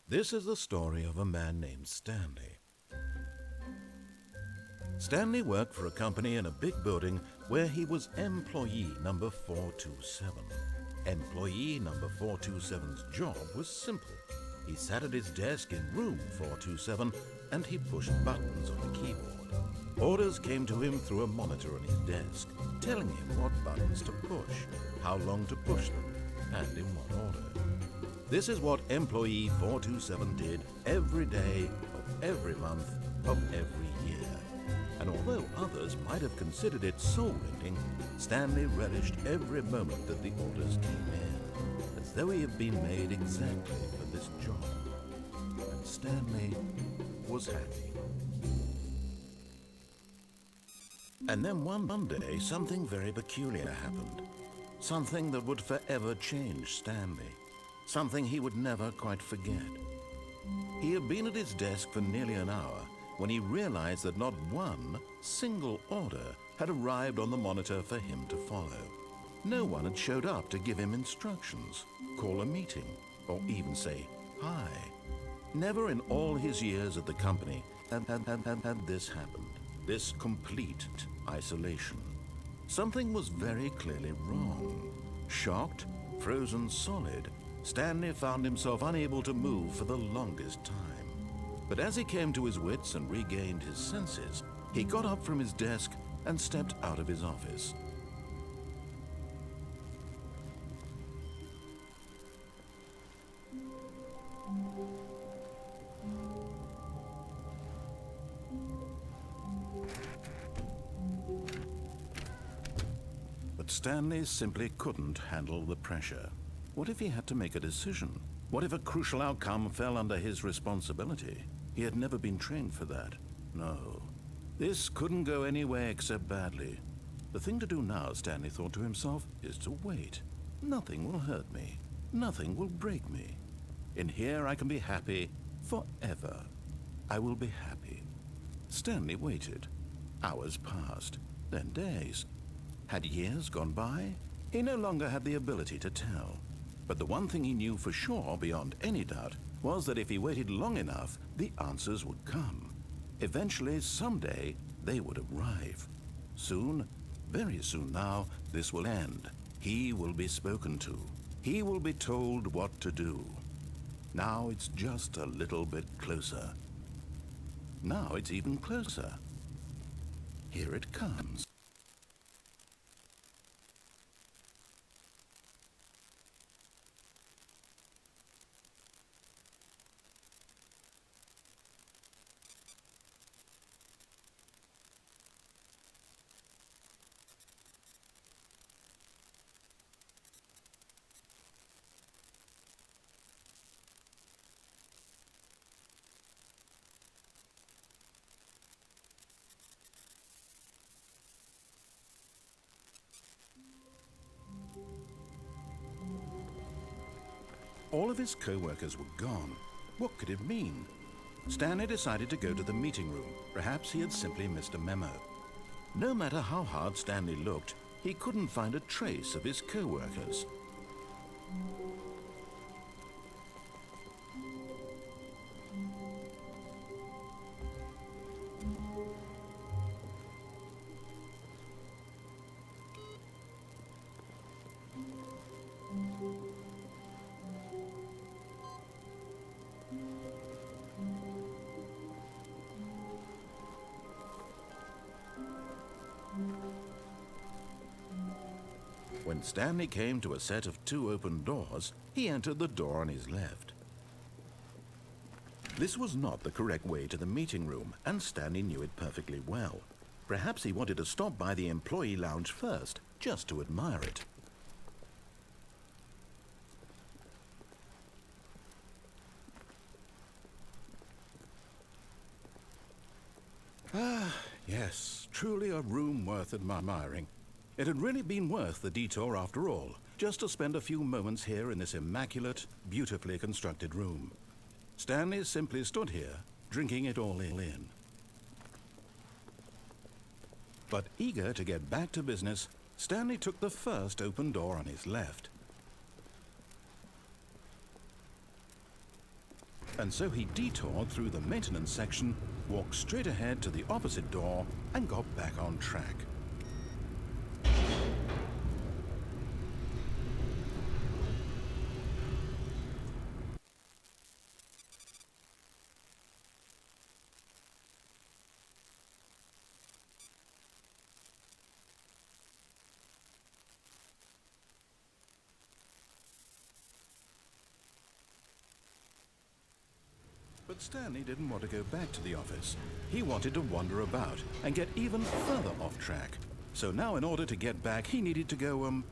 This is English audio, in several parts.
This is the story of a man named Stanley. Stanley worked for a company in a big building where he was employee number 427. Employee number 427's job was simple. He sat at his desk in room 427 and he pushed buttons on a keyboard. Orders came to him through a monitor on his desk, telling him what buttons to push, how long to push them, and in what order. This is what employee 427 did every day of every month of every year. And although others might have considered it soul-rending, Stanley relished every moment that the orders came in, as though he had been made exactly for this job. And Stanley was happy. And then one day, something very peculiar happened. Something that would forever change Stanley. Something he would never quite forget. He had been at his desk for nearly an hour when he realized that not one single order had arrived on the monitor for him to follow. No one had showed up to give him instructions, call a meeting, or even say hi. Never in all his years at the company had this happened. This complete isolation. Something was very clearly wrong. Shocked, frozen solid, Stanley found himself unable to move for the longest time. But as he came to his wits and regained his senses, he got up from his desk and stepped out of his office. But Stanley simply couldn't handle the pressure. What if he had to make a decision? What if a crucial outcome fell under his responsibility? He had never been trained for that. No. This couldn't go any way except badly. The thing to do now, Stanley thought to himself, is to wait. Nothing will hurt me. Nothing will break me. In here I can be happy forever. I will be happy. Stanley waited. Hours passed, then days. Had years gone by? He no longer had the ability to tell. But the one thing he knew for sure, beyond any doubt, was that if he waited long enough, the answers would come. Eventually, someday, they would arrive. Soon, very soon now, this will end. He will be spoken to. He will be told what to do. Now it's just a little bit closer. Now it's even closer. Here it comes. All of his co-workers were gone. What could it mean? Stanley decided to go to the meeting room. Perhaps he had simply missed a memo. No matter how hard Stanley looked, he couldn't find a trace of his co-workers. When Stanley came to a set of 2 open doors, he entered the door on his left. This was not the correct way to the meeting room, and Stanley knew it perfectly well. Perhaps he wanted to stop by the employee lounge first, just to admire it. Ah, yes, truly a room worth admiring. It had really been worth the detour after all, just to spend a few moments here in this immaculate, beautifully constructed room. Stanley simply stood here, drinking it all in. But eager to get back to business, Stanley took the first open door on his left. And so he detoured through the maintenance section, walked straight ahead to the opposite door, and got back on track. But Stanley didn't want to go back to the office. He wanted to wander about and get even further off track. So now in order to get back, he needed to go,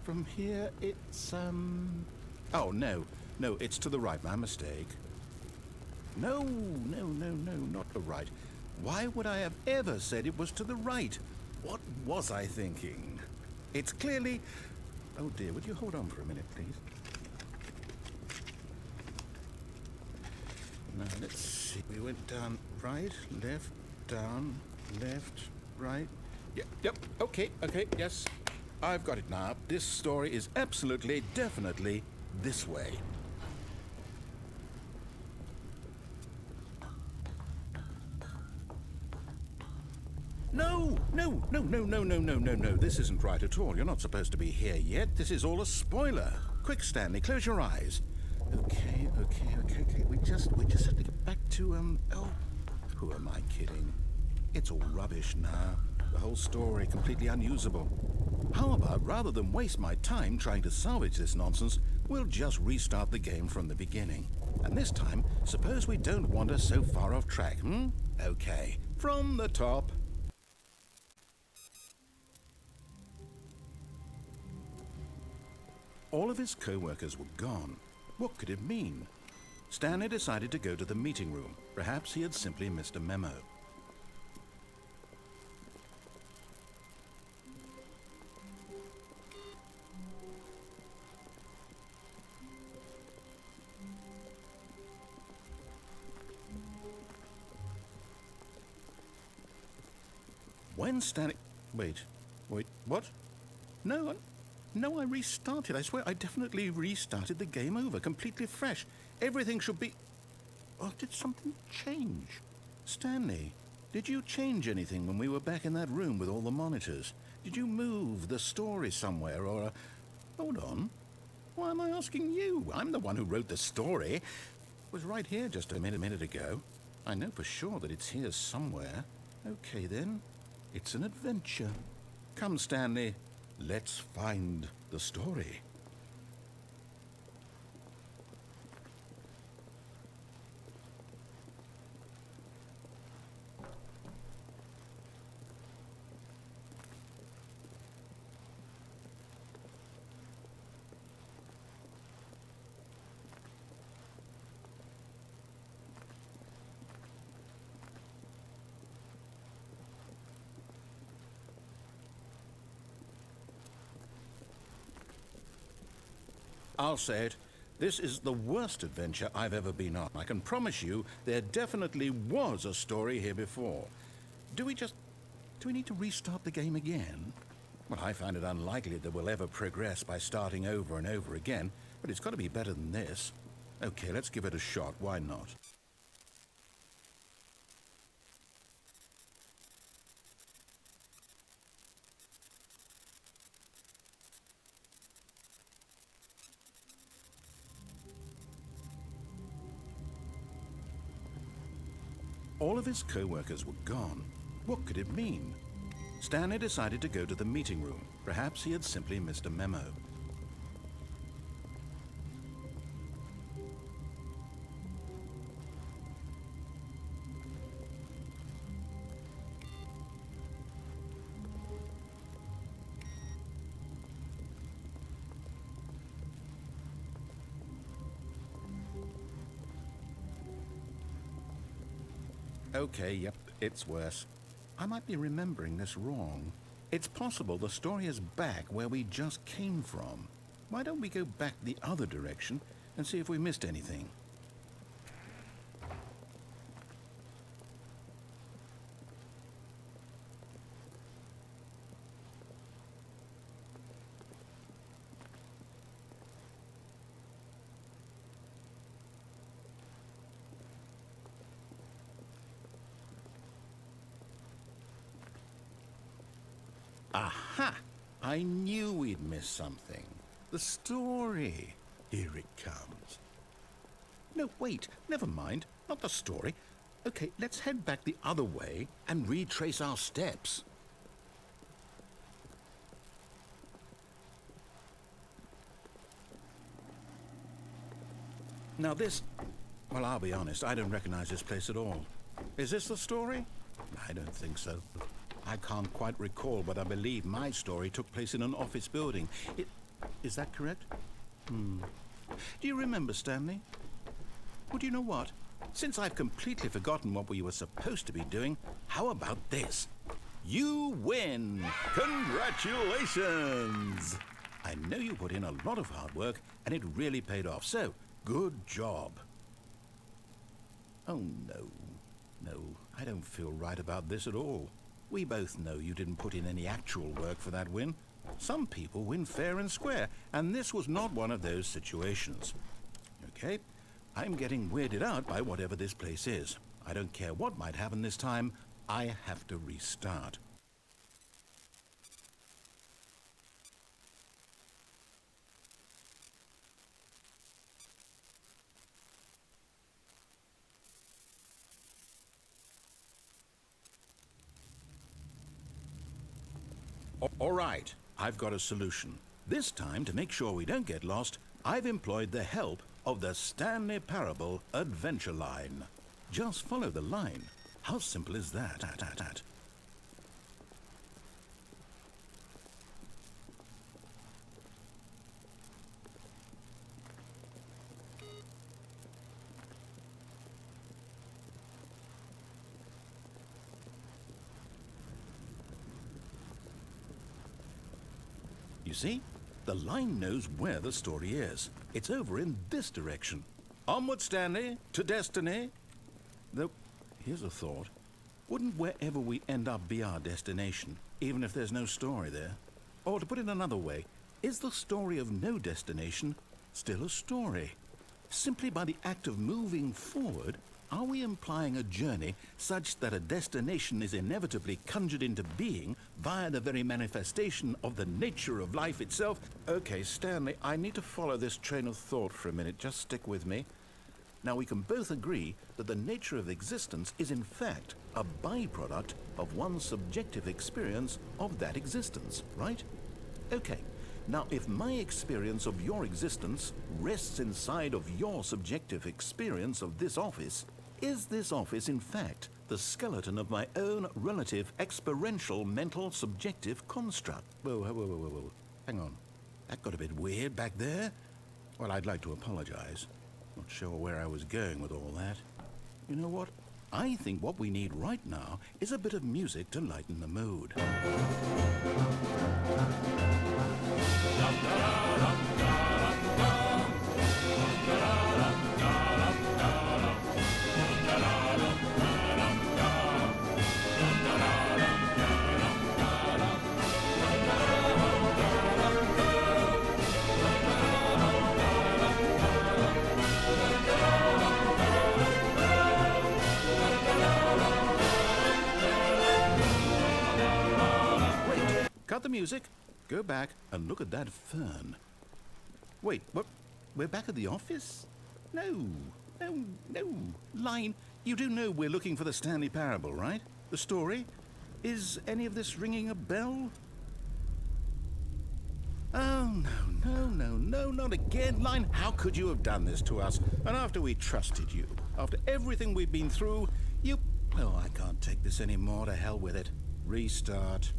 from here it's, oh, no, it's to the right, my mistake. No, not the right. Why would I have ever said it was to the right? What was I thinking? It's clearly... Oh dear, would you hold on for a minute, please? Now, let's see. We went down, right, left, down, left, right. Yep, okay, yes. I've got it now. This story is absolutely, definitely this way. No. This isn't right at all. You're not supposed to be here yet. This is all a spoiler. Quick, Stanley, close your eyes. Okay. We just have to get back to, oh, who am I kidding? It's all rubbish now. The whole story completely unusable. How about, rather than waste my time trying to salvage this nonsense, we'll just restart the game from the beginning. And this time, suppose we don't wander so far off track, Okay, from the top. All of his co-workers were gone. What could it mean? Stanley decided to go to the meeting room. Perhaps he had simply missed a memo. When Stanley... Wait, what? No, I restarted. I swear, I definitely restarted the game over, completely fresh. Everything should be... Oh, did something change? Stanley, did you change anything when we were back in that room with all the monitors? Did you move the story somewhere, or... Hold on. Why am I asking you? I'm the one who wrote the story. It was right here just a minute ago. I know for sure that it's here somewhere. Okay, then. It's an adventure. Come, Stanley. Let's find the story. I'll say it. This is the worst adventure I've ever been on. I can promise you there definitely was a story here before. Do we need to restart the game again? Well, I find it unlikely that we'll ever progress by starting over and over again, but it's got to be better than this. Okay, let's give it a shot. Why not? All of his co-workers were gone. What could it mean? Stanley decided to go to the meeting room. Perhaps he had simply missed a memo. Okay, yep, it's worse. I might be remembering this wrong. It's possible the story is back where we just came from. Why don't we go back the other direction and see if we missed anything? Aha! I knew we'd miss something. The story. Here it comes. No, wait, never mind. Not the story. Okay, let's head back the other way and retrace our steps. Now this... Well, I'll be honest, I don't recognize this place at all. Is this the story? I don't think so. I can't quite recall, but I believe my story took place in an office building. Is that correct? Do you remember, Stanley? Well, do you know what? Since I've completely forgotten what we were supposed to be doing, how about this? You win! Congratulations! I know you put in a lot of hard work, and it really paid off, so good job. Oh, no. No, I don't feel right about this at all. We both know you didn't put in any actual work for that win. Some people win fair and square, and this was not one of those situations. Okay, I'm getting weirded out by whatever this place is. I don't care what might happen this time. I have to restart. All right, I've got a solution. This time, to make sure we don't get lost, I've employed the help of the Stanley Parable Adventure Line. Just follow the line. How simple is that? You see? The line knows where the story is. It's over in this direction. Onward, Stanley, to destiny. Though, here's a thought. Wouldn't wherever we end up be our destination, even if there's no story there? Or to put it another way, is the story of no destination still a story? Simply by the act of moving forward, are we implying a journey such that a destination is inevitably conjured into being via the very manifestation of the nature of life itself? Okay, Stanley, I need to follow this train of thought for a minute. Just stick with me. Now, we can both agree that the nature of existence is in fact a byproduct of one's subjective experience of that existence, right? Okay. Now, if my experience of your existence rests inside of your subjective experience of this office, is this office, in fact, the skeleton of my own relative experiential mental subjective construct? Whoa. Hang on. That got a bit weird back there. Well, I'd like to apologize. Not sure where I was going with all that. You know what? I think what we need right now is a bit of music to lighten the mood. Cut the music, go back and look at that fern. Wait, what? We're back at the office? No. Line, you do know we're looking for the Stanley Parable, right? The story? Is any of this ringing a bell? Oh, no, not again. Line, how could you have done this to us? And after we trusted you, after everything we've been through, you... Oh, I can't take this anymore. To hell with it. Restart.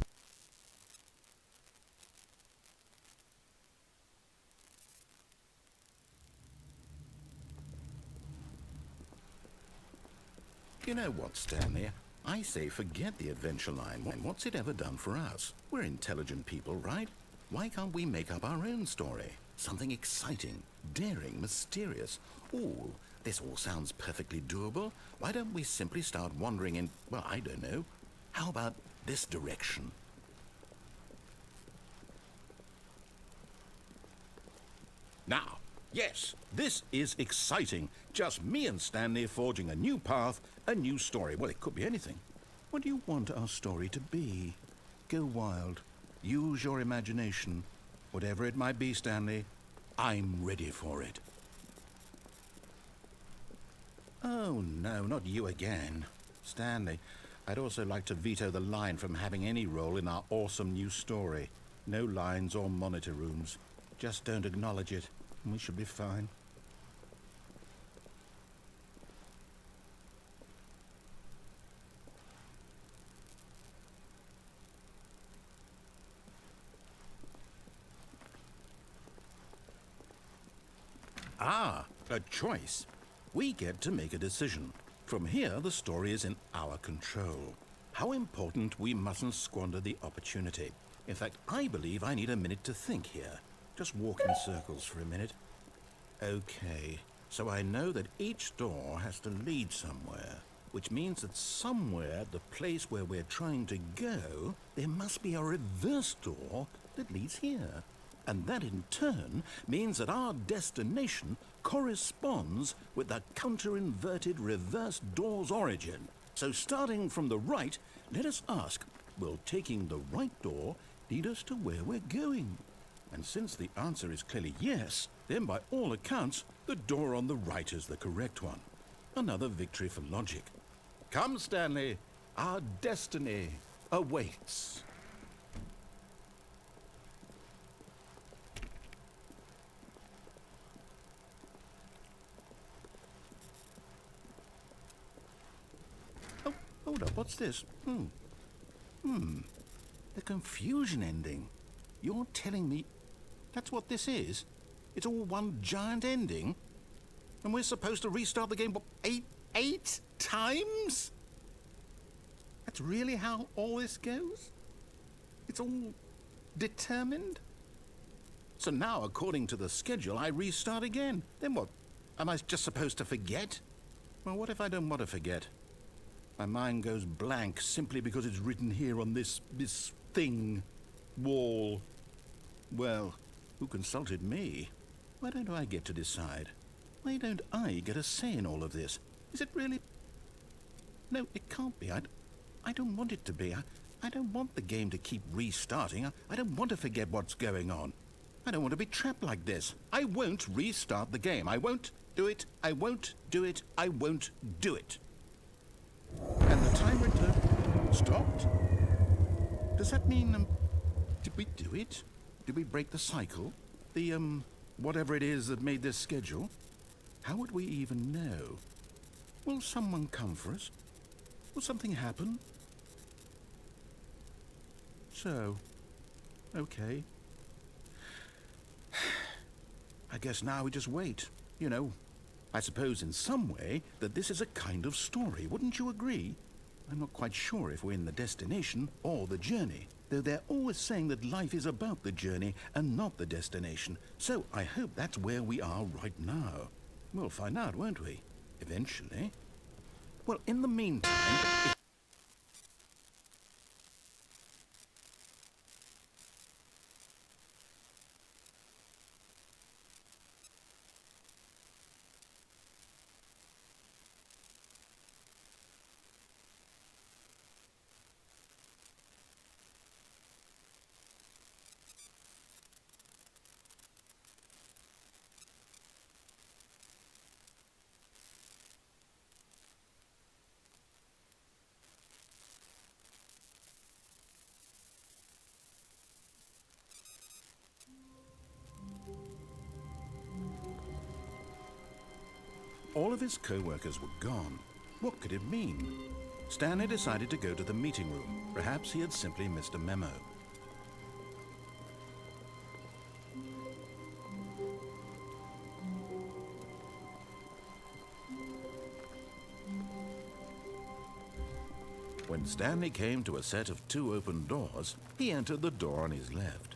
You know what, Stanley? I say forget the adventure line. What's it ever done for us? We're intelligent people, right? Why can't we make up our own story? Something exciting, daring, mysterious. Ooh, this all sounds perfectly doable. Why don't we simply start wandering in, well, I don't know. How about this direction? Now, yes, this is exciting. Just me and Stanley forging a new path, a new story. Well, it could be anything. What do you want our story to be? Go wild. Use your imagination. Whatever it might be, Stanley, I'm ready for it. Oh, no, not you again. Stanley, I'd also like to veto the line from having any role in our awesome new story. No lines or monitor rooms. Just don't acknowledge it, and we should be fine. Ah, a choice. We get to make a decision. From here, the story is in our control. How important we mustn't squander the opportunity. In fact, I believe I need a minute to think here. Just walk in circles for a minute. Okay, so I know that each door has to lead somewhere, which means that somewhere at the place where we're trying to go, there must be a reverse door that leads here. And that in turn means that our destination corresponds with the counter-inverted reverse door's origin. So starting from the right, let us ask, will taking the right door lead us to where we're going? And since the answer is clearly yes, then by all accounts, the door on the right is the correct one. Another victory for logic. Come, Stanley, our destiny awaits. Oh, hold up, what's this? The confusion ending. You're telling me that's what this is? It's all one giant ending? And we're supposed to restart the game, what, eight times? That's really how all this goes? It's all determined? So now, according to the schedule, I restart again. Then what? Am I just supposed to forget? Well, what if I don't want to forget? My mind goes blank simply because it's written here on this thing, wall. Well, who consulted me? Why don't I get to decide? Why don't I get a say in all of this? Is it really? No, it can't be. I don't want it to be. I don't want the game to keep restarting. I don't want to forget what's going on. I don't want to be trapped like this. I won't restart the game. I won't do it. I won't do it. I won't do it. And the timer stopped? Does that mean, did we do it? Did we break the cycle? The, whatever it is that made this schedule? How would we even know? Will someone come for us? Will something happen? So, okay. I guess now we just wait. You know, I suppose in some way that this is a kind of story, wouldn't you agree? I'm not quite sure if we're in the destination or the journey, though they're always saying that life is about the journey and not the destination. So I hope that's where we are right now. We'll find out, won't we? Eventually. Well, in the meantime... All of his co-workers were gone. What could it mean? Stanley decided to go to the meeting room. Perhaps he had simply missed a memo. When Stanley came to a set of 2 open doors, he entered the door on his left.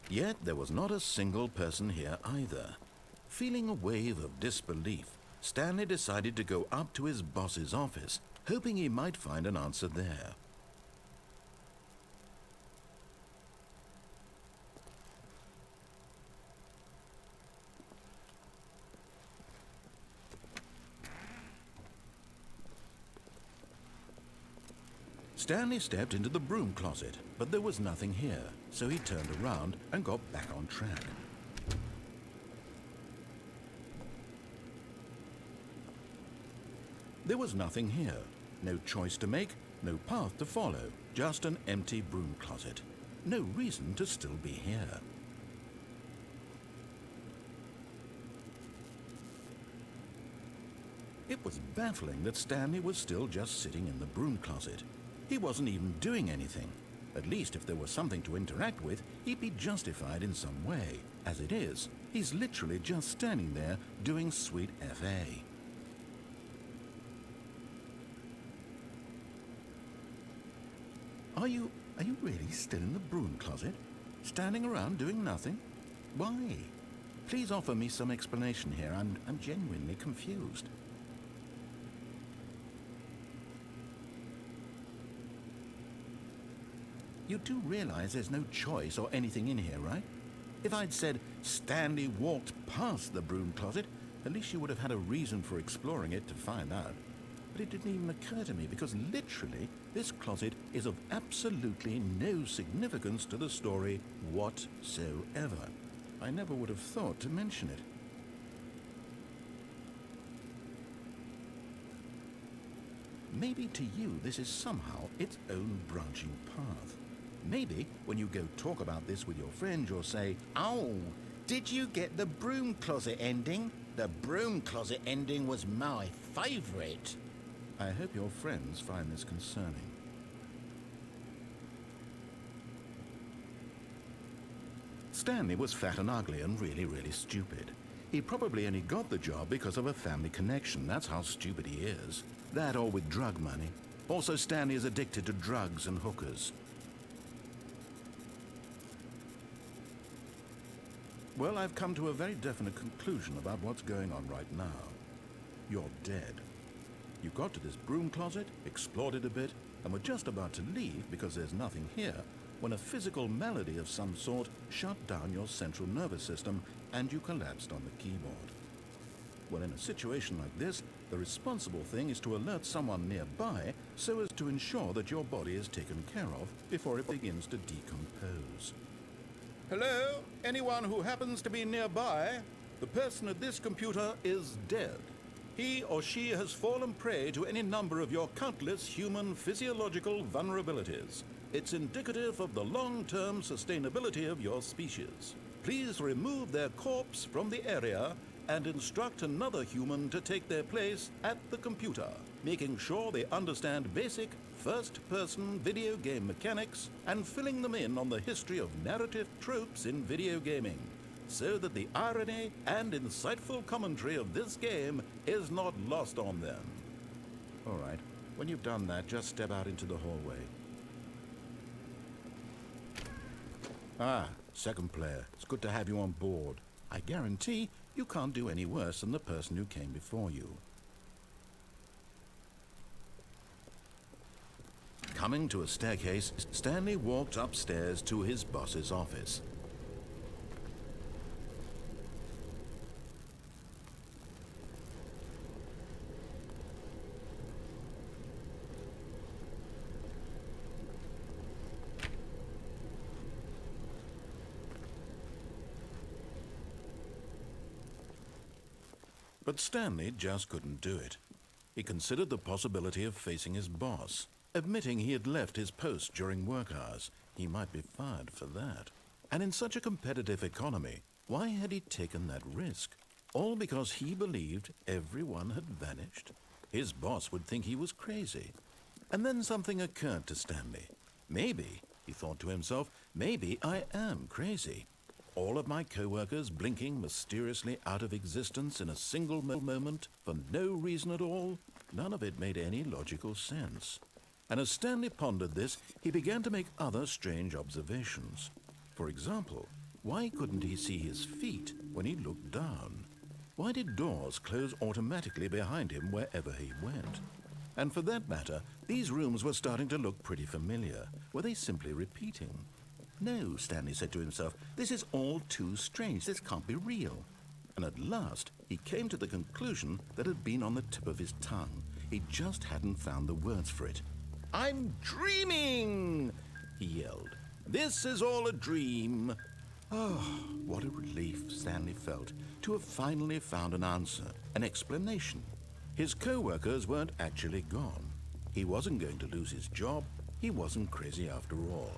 Yet there was not a single person here either. Feeling a wave of disbelief, Stanley decided to go up to his boss's office, hoping he might find an answer there. Stanley stepped into the broom closet, but there was nothing here, so he turned around and got back on track. There was nothing here. No choice to make, no path to follow, just an empty broom closet. No reason to still be here. It was baffling that Stanley was still just sitting in the broom closet. He wasn't even doing anything. At least if there was something to interact with, he'd be justified in some way. As it is, he's literally just standing there doing sweet FA. Are you really still in the broom closet? Standing around doing nothing? Why? Please offer me some explanation here. I'm genuinely confused. You do realize there's no choice or anything in here, right? If I'd said Stanley walked past the broom closet, at least you would have had a reason for exploring it to find out. But it didn't even occur to me because literally this closet is of absolutely no significance to the story whatsoever. I never would have thought to mention it. Maybe to you this is somehow its own branching path. Maybe when you go talk about this with your friend, you'll say, "Oh, did you get the broom closet ending? The broom closet ending was my favorite." I hope your friends find this concerning. Stanley was fat and ugly and really stupid. He probably only got the job because of a family connection. That's how stupid he is. That or with drug money. Also, Stanley is addicted to drugs and hookers. Well, I've come to a very definite conclusion about what's going on right now. You're dead. You got to this broom closet, explored it a bit, and were just about to leave because there's nothing here when a physical malady of some sort shut down your central nervous system and you collapsed on the keyboard. Well, in a situation like this, the responsible thing is to alert someone nearby so as to ensure that your body is taken care of before it begins to decompose. Hello? Anyone who happens to be nearby? The person at this computer is dead. He or she has fallen prey to any number of your countless human physiological vulnerabilities. It's indicative of the long-term sustainability of your species. Please remove their corpse from the area and instruct another human to take their place at the computer, making sure they understand basic first-person video game mechanics and filling them in on the history of narrative tropes in video gaming, so that the irony and insightful commentary of this game is not lost on them. All right, when you've done that, just step out into the hallway. Ah, second player, it's good to have you on board. I guarantee you can't do any worse than the person who came before you. Coming to a staircase, Stanley walked upstairs to his boss's office. But Stanley just couldn't do it. He considered the possibility of facing his boss. Admitting he had left his post during work hours, he might be fired for that. And in such a competitive economy, why had he taken that risk? All because he believed everyone had vanished? His boss would think he was crazy. And then something occurred to Stanley. Maybe, he thought to himself, maybe I am crazy. All of my co-workers blinking mysteriously out of existence in a single moment for no reason at all? None of it made any logical sense. And as Stanley pondered this, he began to make other strange observations. For example, why couldn't he see his feet when he looked down? Why did doors close automatically behind him wherever he went? And for that matter, these rooms were starting to look pretty familiar. Were they simply repeating? No, Stanley said to himself, this is all too strange. This can't be real. And at last, he came to the conclusion that had been on the tip of his tongue. He just hadn't found the words for it. I'm dreaming, he yelled. This is all a dream. Oh, what a relief Stanley felt to have finally found an answer, an explanation. His co-workers weren't actually gone. He wasn't going to lose his job. He wasn't crazy after all.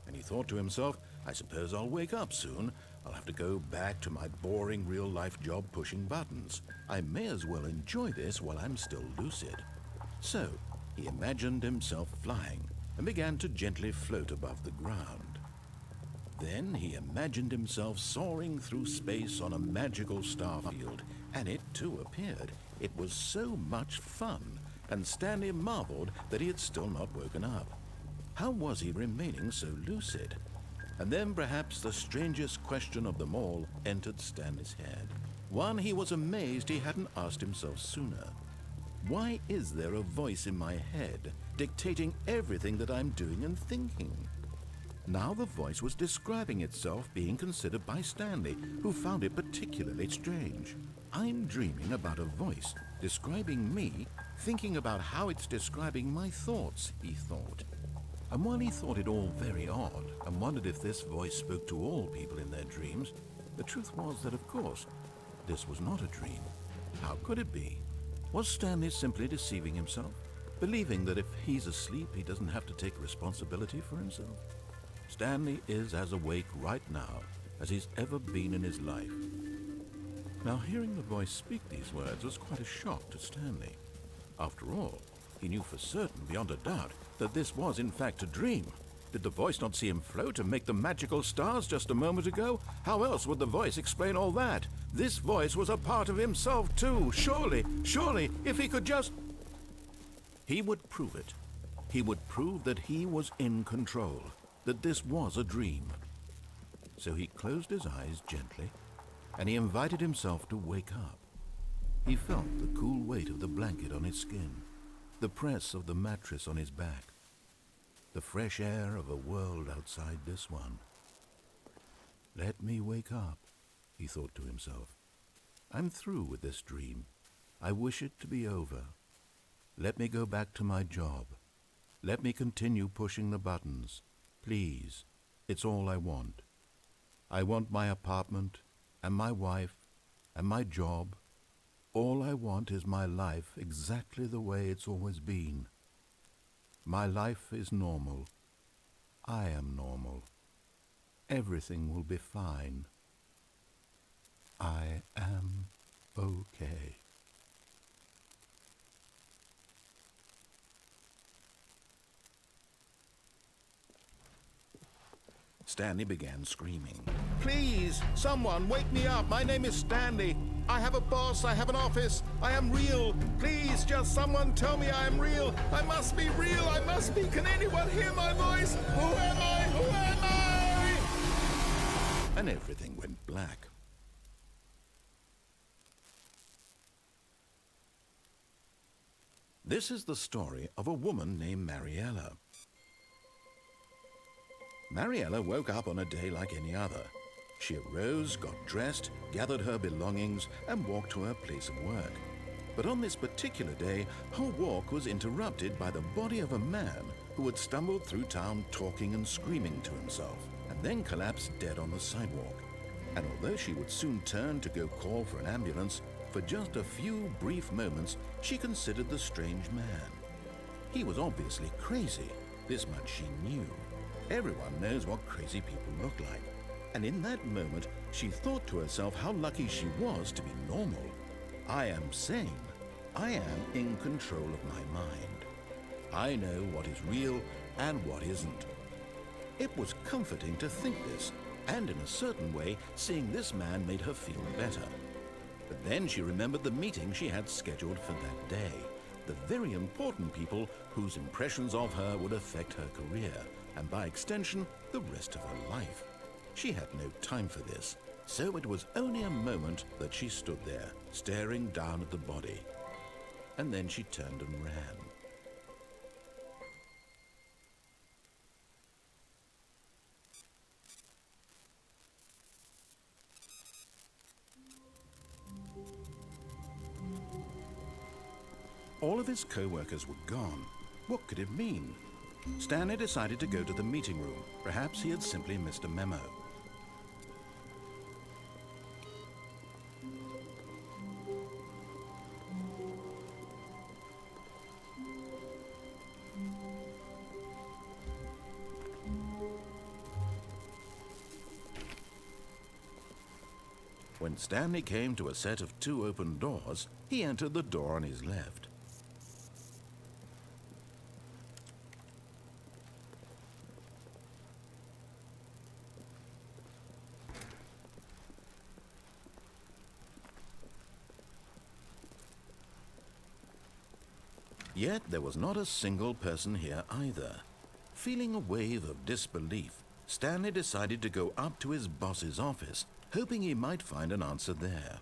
And he thought to himself, I suppose I'll wake up soon. I'll have to go back to my boring real-life job pushing buttons. I may as well enjoy this while I'm still lucid. So, he imagined himself flying and began to gently float above the ground. Then he imagined himself soaring through space on a magical starfield, and it too appeared. It was so much fun, and Stanley marveled that he had still not woken up. How was he remaining so lucid? And then perhaps the strangest question of them all entered Stanley's head. One he was amazed he hadn't asked himself sooner. Why is there a voice in my head dictating everything that I'm doing and thinking? Now the voice was describing itself being considered by Stanley, who found it particularly strange. I'm dreaming about a voice describing me, thinking about how it's describing my thoughts, he thought. And while he thought it all very odd and wondered if this voice spoke to all people in their dreams, the truth was that, of course, this was not a dream. How could it be? Was Stanley simply deceiving himself, believing that if he's asleep, he doesn't have to take responsibility for himself? Stanley is as awake right now as he's ever been in his life. Now, hearing the voice speak these words was quite a shock to Stanley. After all, he knew for certain, beyond a doubt, that this was in fact a dream. Did the voice not see him float and make the magical stars just a moment ago? How else would the voice explain all that? This voice was a part of himself too. Surely, if he could just... He would prove it. He would prove that he was in control, that this was a dream. So he closed his eyes gently, and he invited himself to wake up. He felt the cool weight of the blanket on his skin, the press of the mattress on his back, the fresh air of a world outside this one. Let me wake up, he thought to himself. I'm through with this dream. I wish it to be over. Let me go back to my job. Let me continue pushing the buttons. Please, it's all I want. I want my apartment and my wife and my job. All I want is my life exactly the way it's always been. My life is normal. I am normal. Everything will be fine. I am okay. Stanley began screaming. Please, someone, wake me up. My name is Stanley. I have a boss. I have an office. I am real. Please, just someone tell me I am real. I must be real. I must be. Can anyone hear my voice? Who am I? Who am I? And everything went black. This is the story of a woman named Mariella. Mariella woke up on a day like any other. She arose, got dressed, gathered her belongings, and walked to her place of work. But on this particular day, her walk was interrupted by the body of a man who had stumbled through town talking and screaming to himself, and then collapsed dead on the sidewalk. And although she would soon turn to go call for an ambulance, for just a few brief moments, she considered the strange man. He was obviously crazy. This much she knew. Everyone knows what crazy people look like. And in that moment, she thought to herself how lucky she was to be normal. I am sane. I am in control of my mind. I know what is real and what isn't. It was comforting to think this, and in a certain way, seeing this man made her feel better. But then she remembered the meeting she had scheduled for that day, the very important people whose impressions of her would affect her career, and by extension, the rest of her life. She had no time for this, so it was only a moment that she stood there, staring down at the body. And then she turned and ran. All of his co-workers were gone. What could it mean? Stanley decided to go to the meeting room. Perhaps he had simply missed a memo. When Stanley came to a set of 2 open doors, he entered the door on his left. Yet there was not a single person here either. Feeling a wave of disbelief, Stanley decided to go up to his boss's office, hoping he might find an answer there.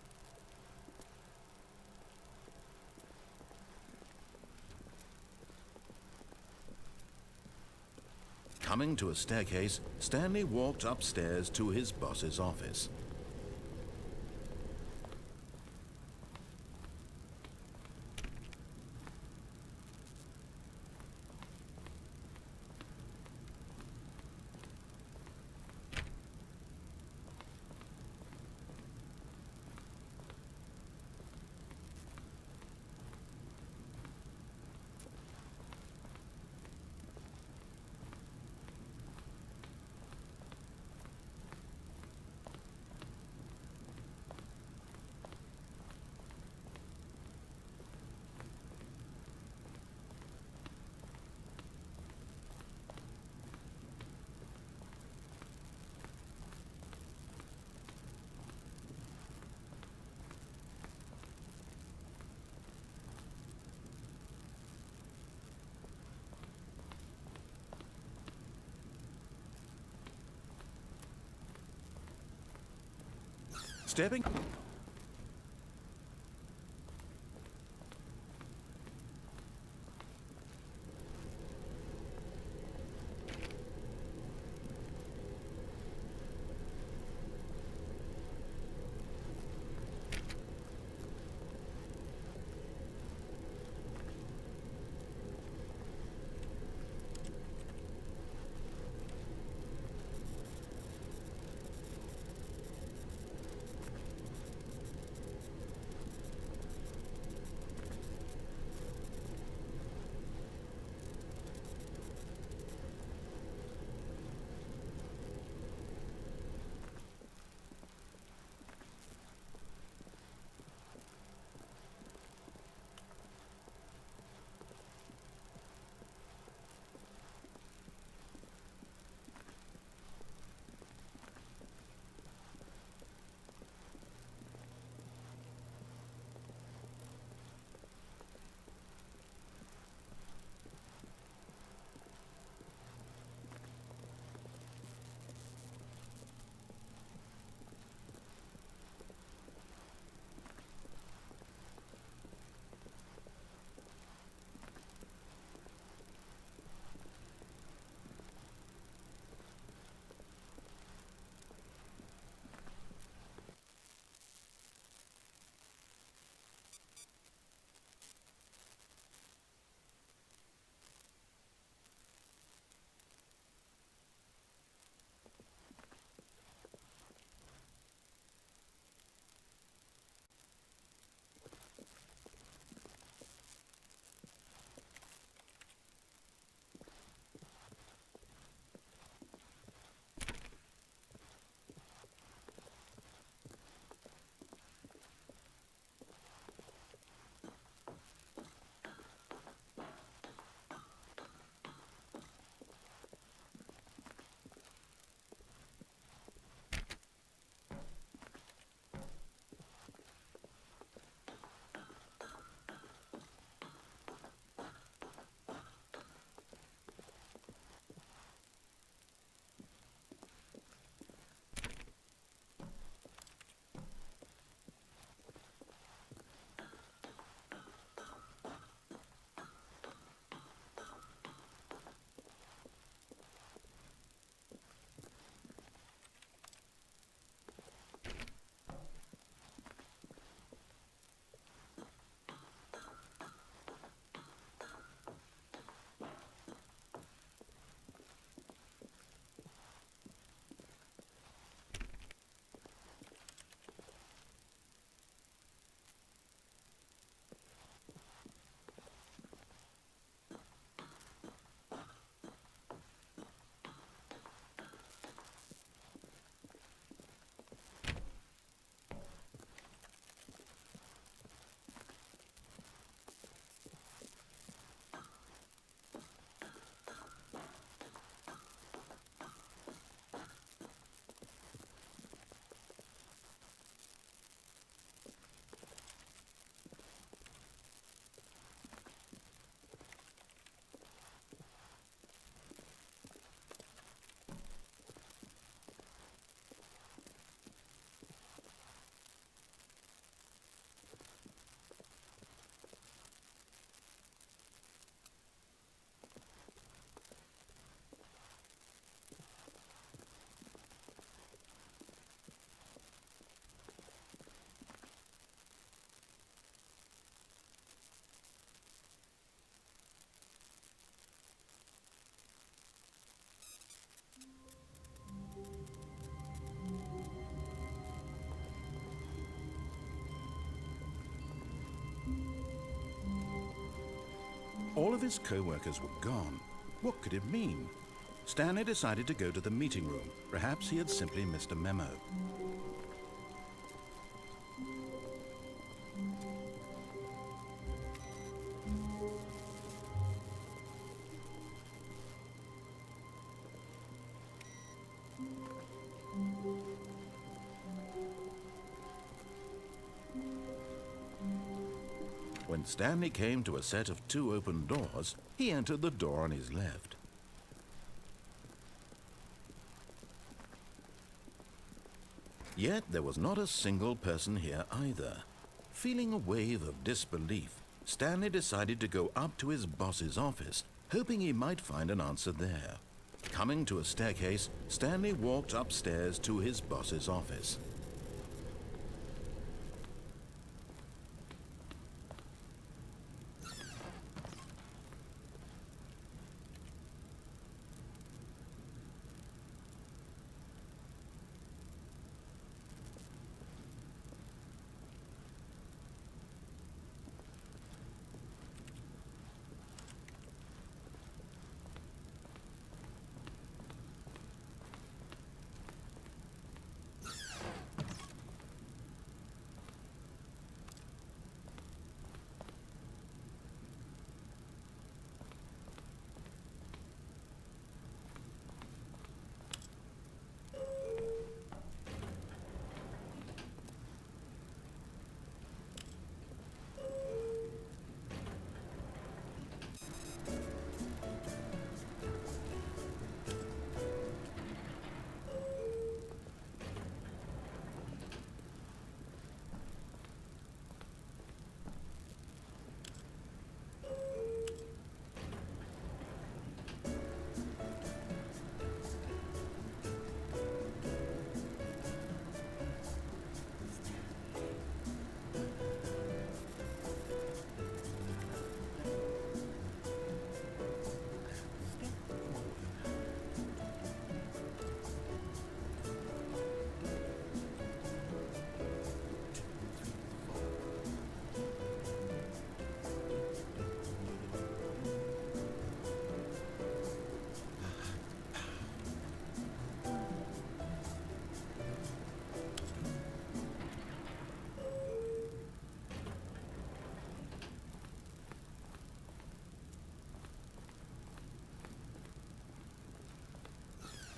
Coming to a staircase, Stanley walked upstairs to his boss's office. Stepping. of his co-workers were gone. What could it mean? Stanley decided to go to the meeting room. Perhaps he had simply missed a memo. When Stanley came to a set of 2 open doors, he entered the door on his left. Yet there was not a single person here either. Feeling a wave of disbelief, Stanley decided to go up to his boss's office, hoping he might find an answer there. Coming to a staircase, Stanley walked upstairs to his boss's office.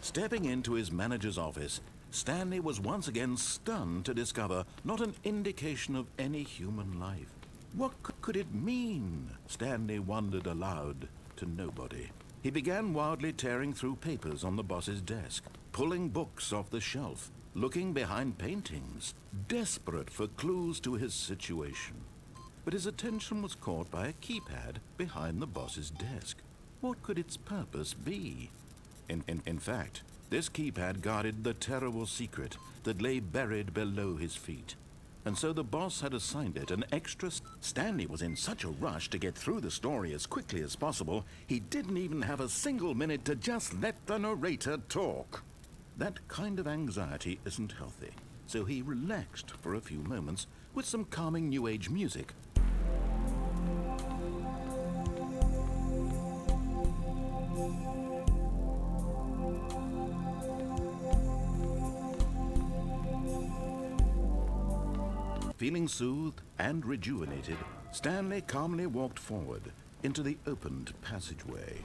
Stepping into his manager's office, Stanley was once again stunned to discover not an indication of any human life. What could it mean? Stanley wondered aloud to nobody. He began wildly tearing through papers on the boss's desk, pulling books off the shelf, looking behind paintings, desperate for clues to his situation. But his attention was caught by a keypad behind the boss's desk. What could its purpose be? In fact, this keypad guarded the terrible secret that lay buried below his feet. And so the boss had assigned it an extra... Stanley was in such a rush to get through the story as quickly as possible, he didn't even have a single minute to just let the narrator talk. That kind of anxiety isn't healthy, so he relaxed for a few moments with some calming New Age music. Feeling soothed and rejuvenated, Stanley calmly walked forward into the opened passageway.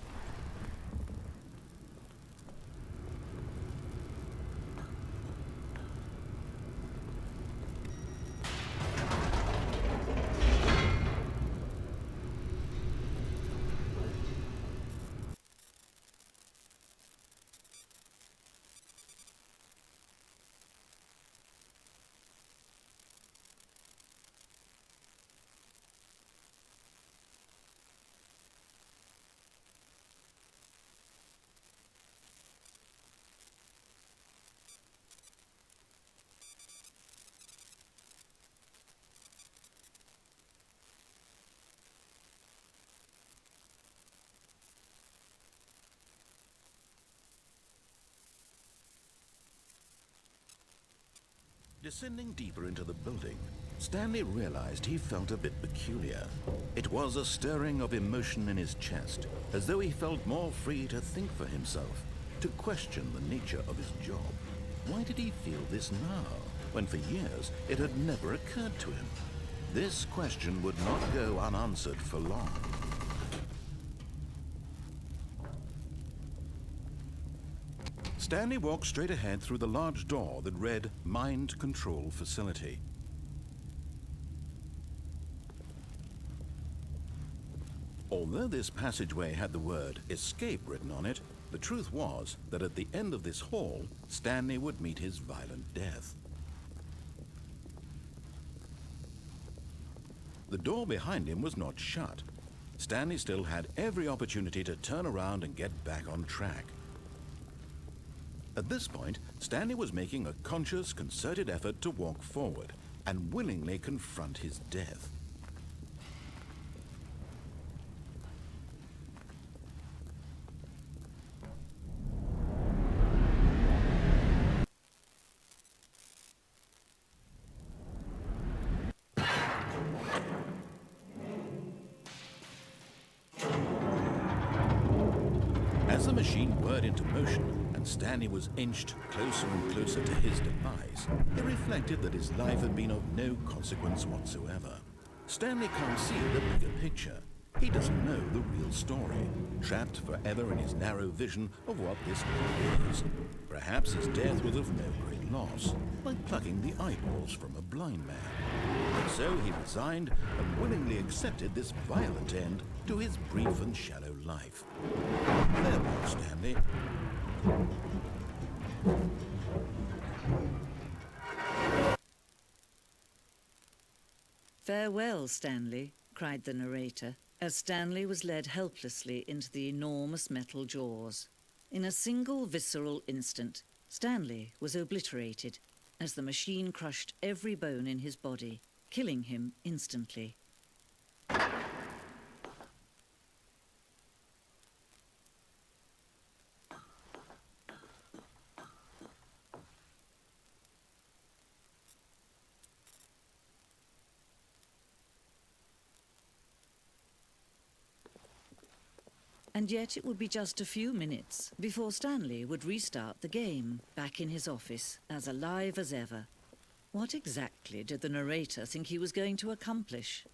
Descending deeper into the building, Stanley realized he felt a bit peculiar. It was a stirring of emotion in his chest, as though he felt more free to think for himself, to question the nature of his job. Why did he feel this now, when for years it had never occurred to him? This question would not go unanswered for long. Stanley walked straight ahead through the large door that read Mind Control Facility. Although this passageway had the word escape written on it, the truth was that at the end of this hall, Stanley would meet his violent death. The door behind him was not shut. Stanley still had every opportunity to turn around and get back on track. At this point, Stanley was making a conscious, concerted effort to walk forward and willingly confront his death. As the machine whirred into motion and Stanley was inched closer and closer to his demise, he reflected that his life had been of no consequence whatsoever. Stanley can't see the bigger picture. He doesn't know the real story, trapped forever in his narrow vision of what this life is. Perhaps his death was of no great loss, like plucking the eyeballs from a blind man. And so he resigned and willingly accepted this violent end to his brief and shallow life. Farewell, Stanley. "Farewell, Stanley," cried the narrator, as Stanley was led helplessly into the enormous metal jaws. In a single visceral instant, Stanley was obliterated as the machine crushed every bone in his body, killing him instantly. And yet it would be just a few minutes before Stanley would restart the game, back in his office, as alive as ever. What exactly did the narrator think he was going to accomplish?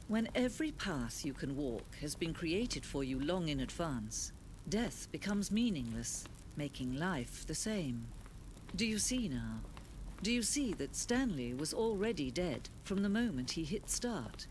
When every path you can walk has been created for you long in advance, death becomes meaningless, making life the same. Do you see now? Do you see that Stanley was already dead from the moment he hit start?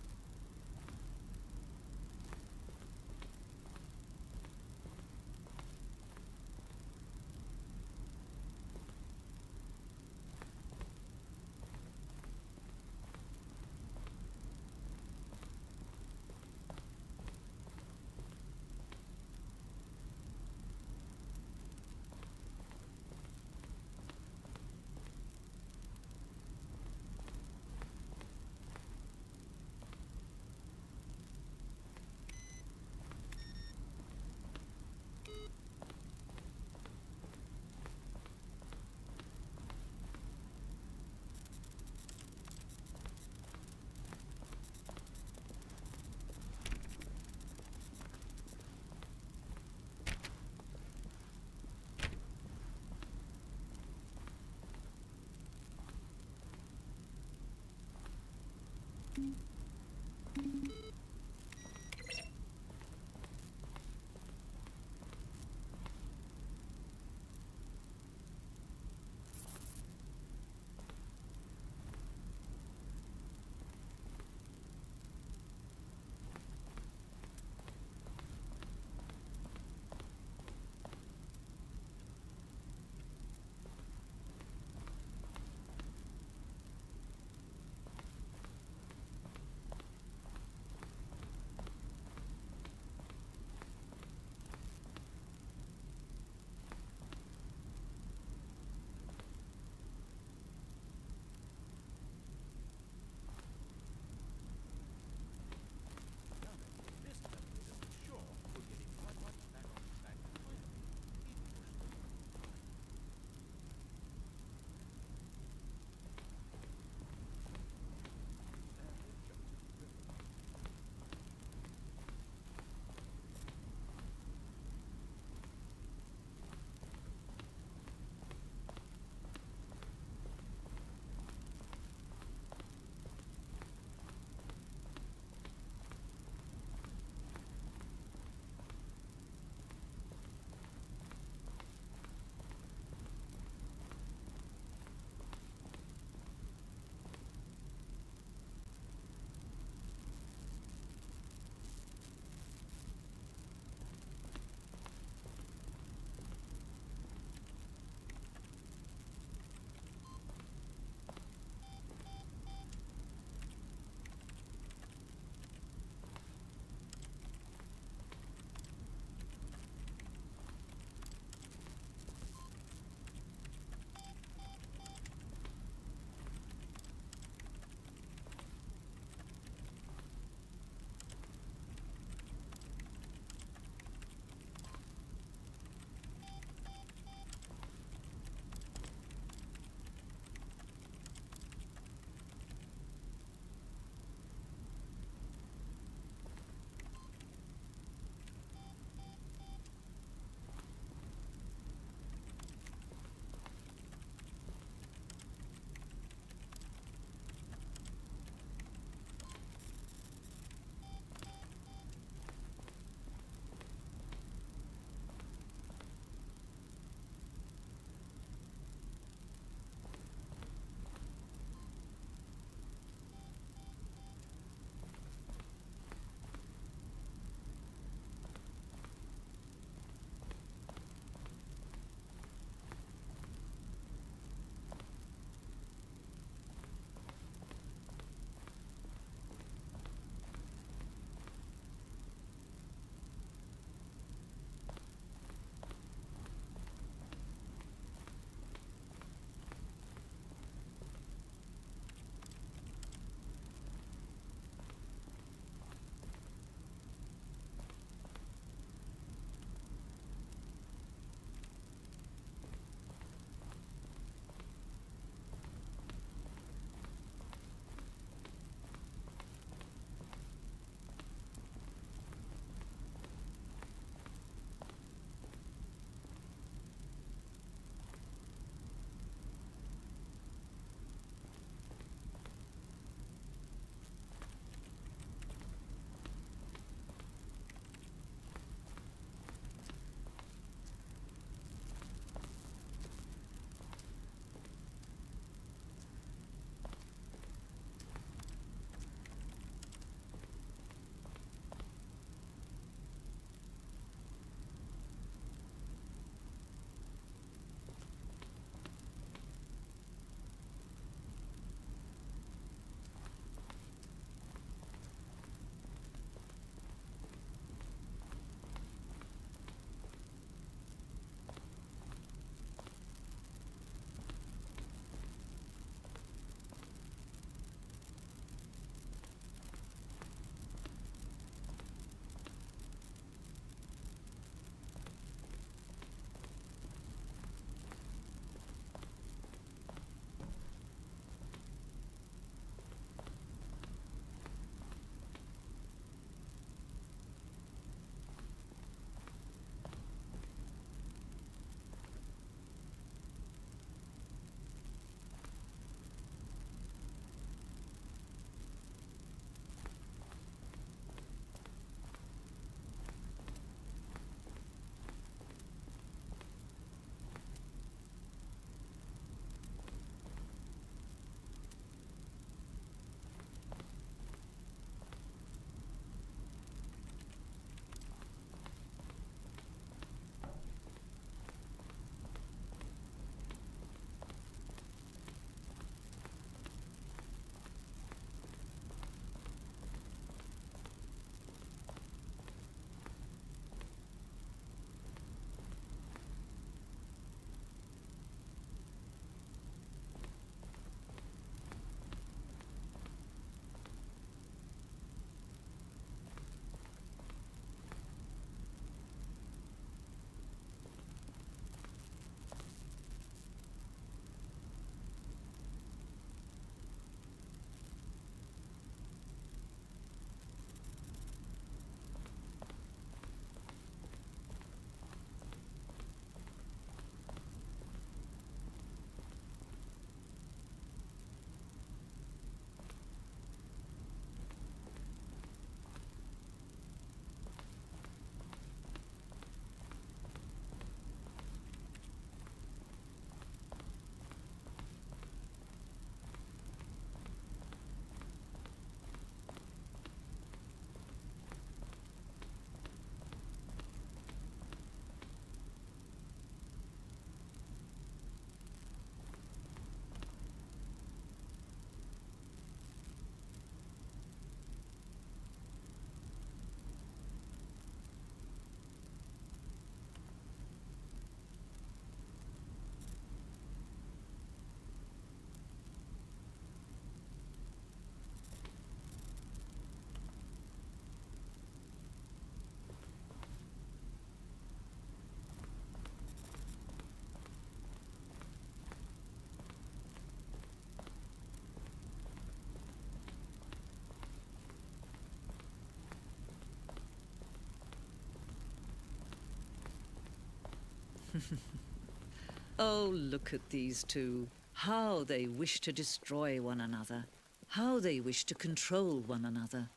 Oh, look at these two. How they wish to destroy one another. How they wish to control one another.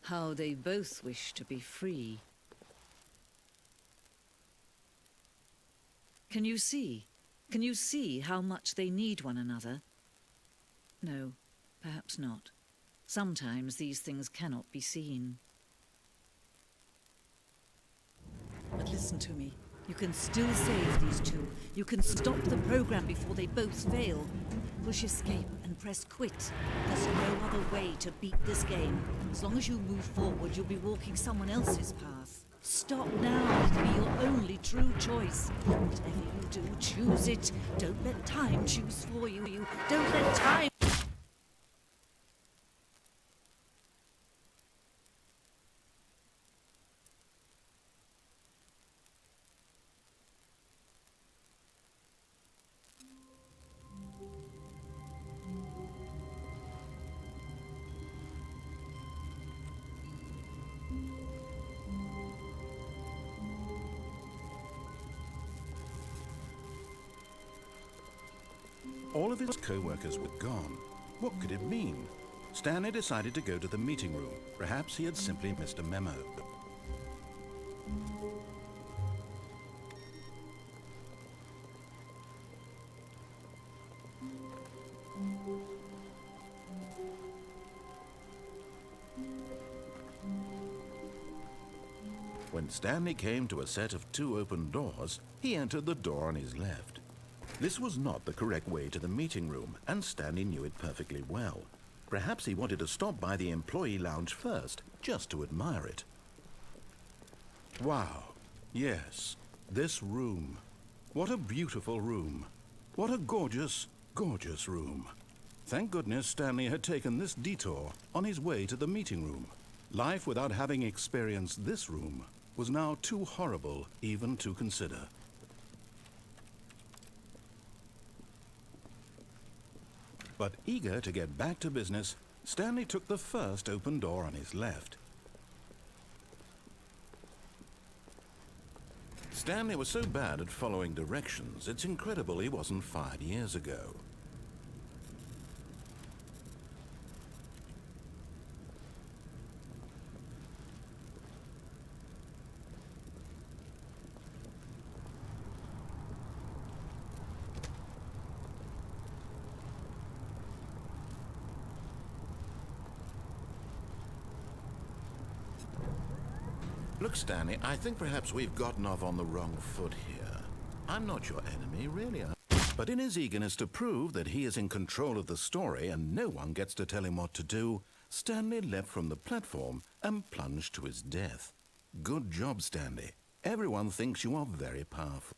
How they both wish to be free. Can you see? Can you see how much they need one another? No, perhaps not. Sometimes these things cannot be seen. But listen to me. You can still save these two. You can stop the program before they both fail. Push escape and press quit. There's no other way to beat this game. As long as you move forward, you'll be walking someone else's path. Stop now. It'll be your only true choice. Whatever you do, choose it. Don't let time choose for you. Don't let time... All of his co-workers were gone. What could it mean? Stanley decided to go to the meeting room. Perhaps he had simply missed a memo. When Stanley came to a set of 2 open doors, he entered the door on his left. This was not the correct way to the meeting room, and Stanley knew it perfectly well. Perhaps he wanted to stop by the employee lounge first, just to admire it. Wow. Yes, this room. What a beautiful room. What a gorgeous, gorgeous room. Thank goodness Stanley had taken this detour on his way to the meeting room. Life without having experienced this room was now too horrible even to consider. But eager to get back to business, Stanley took the first open door on his left. Stanley was so bad at following directions, it's incredible he wasn't fired years ago. Look, Stanley, I think perhaps we've gotten off on the wrong foot here. I'm not your enemy, really. But in his eagerness to prove that he is in control of the story and no one gets to tell him what to do, Stanley leapt from the platform and plunged to his death. Good job, Stanley. Everyone thinks you are very powerful.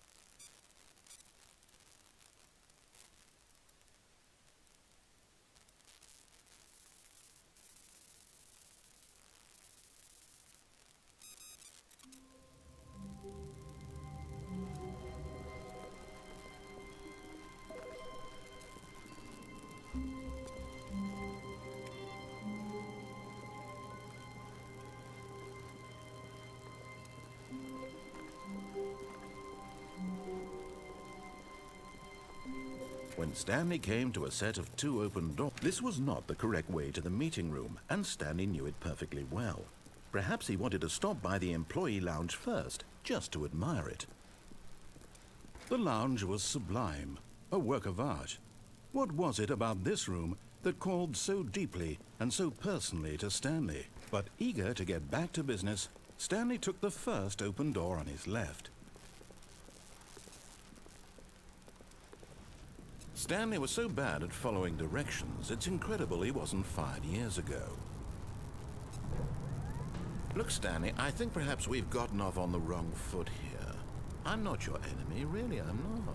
When Stanley came to a set of 2 open doors, this was not the correct way to the meeting room, and Stanley knew it perfectly well. Perhaps he wanted to stop by the employee lounge first, just to admire it. The lounge was sublime, a work of art. What was it about this room that called so deeply and so personally to Stanley? But eager to get back to business, Stanley took the first open door on his left. Stanley was so bad at following directions, it's incredible he wasn't fired years ago. Look, Stanley, I think perhaps we've gotten off on the wrong foot here. I'm not your enemy, really, I'm not.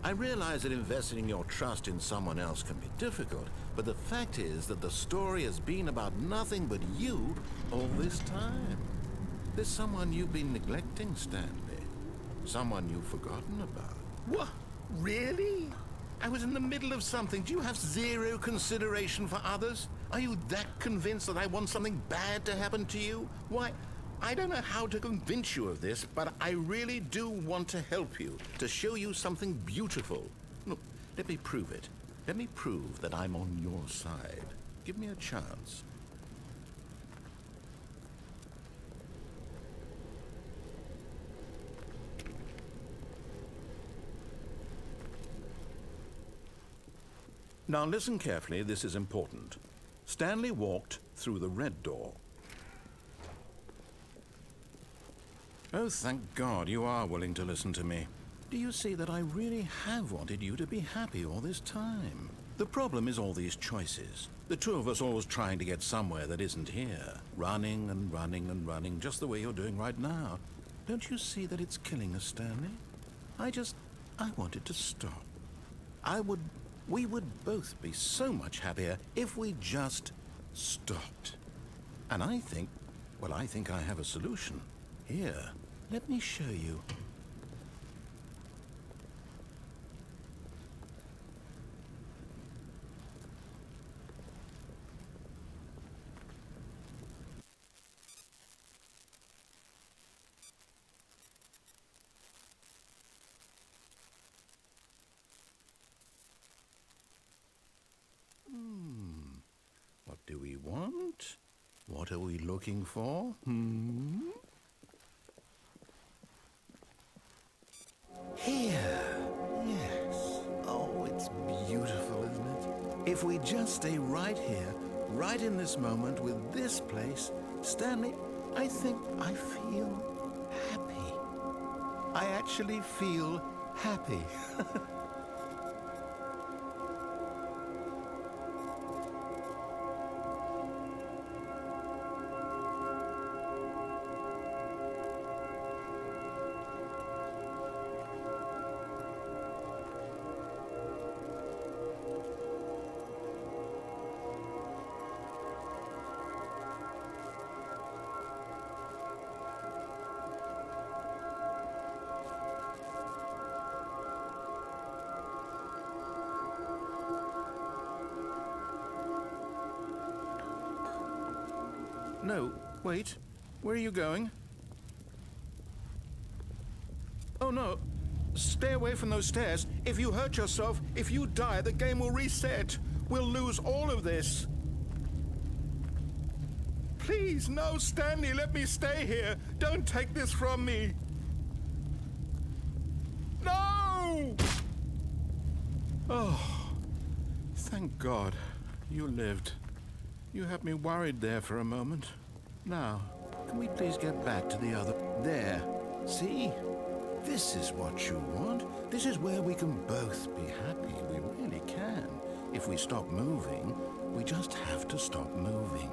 I realize that investing your trust in someone else can be difficult, but the fact is that the story has been about nothing but you all this time. There's someone you've been neglecting, Stanley. Someone you've forgotten about. What? Really? I was in the middle of something. Do you have zero consideration for others? Are you that convinced that I want something bad to happen to you? I don't know how to convince you of this, but I really do want to help you, to show you something beautiful. Look, let me prove it. Let me prove that I'm on your side. Give me a chance. Now listen carefully, this is important. Stanley walked through the red door. Oh, thank God you are willing to listen to me. Do you see that I really have wanted you to be happy all this time? The problem is all these choices. The two of us always trying to get somewhere that isn't here. Running and running and running, just the way you're doing right now. Don't you see that it's killing us, Stanley? I wanted to stop. We would both be so much happier if we just stopped. And I think I have a solution. Here, let me show you. What do we want? What are we looking for? Here. Yes. Oh, it's beautiful, isn't it? If we just stay right here, right in this moment with this place, Stanley, I think I feel happy. I actually feel happy. No, wait. Where are you going? Oh, no. Stay away from those stairs. If you hurt yourself, if you die, the game will reset. We'll lose all of this. Please, no, Stanley, let me stay here. Don't take this from me. No! Oh, thank God you lived. You had me worried there for a moment. Now, can we please get back to the other... There. See? This is what you want. This is where we can both be happy. We really can. If we stop moving, we just have to stop moving.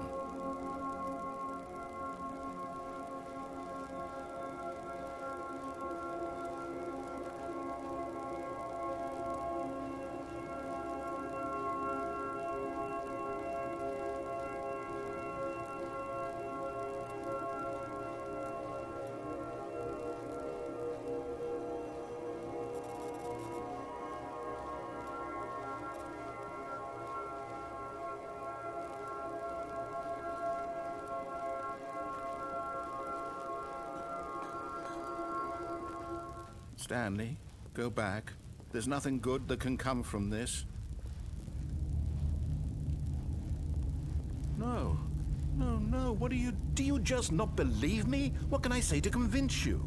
Stanley, go back. There's nothing good that can come from this. No. No, no. What do you just not believe me? What can I say to convince you?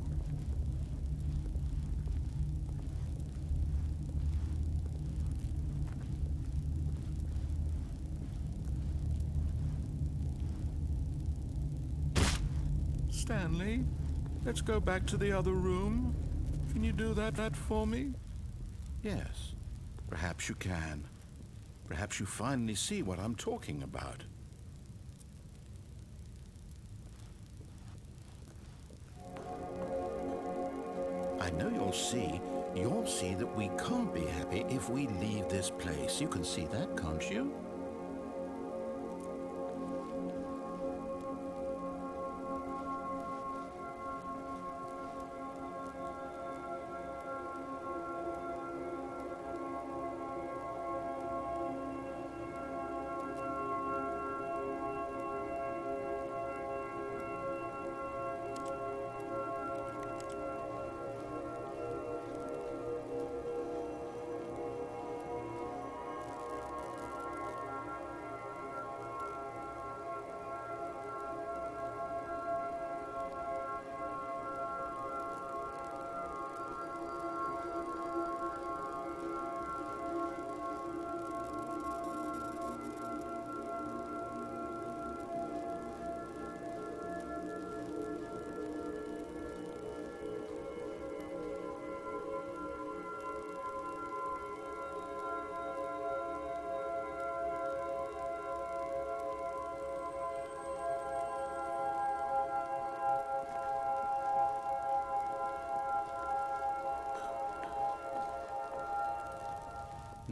Stanley, let's go back to the other room. Can you do that for me? Yes, perhaps you can. Perhaps you finally see what I'm talking about. I know you'll see that we can't be happy if we leave this place. You can see that, can't you?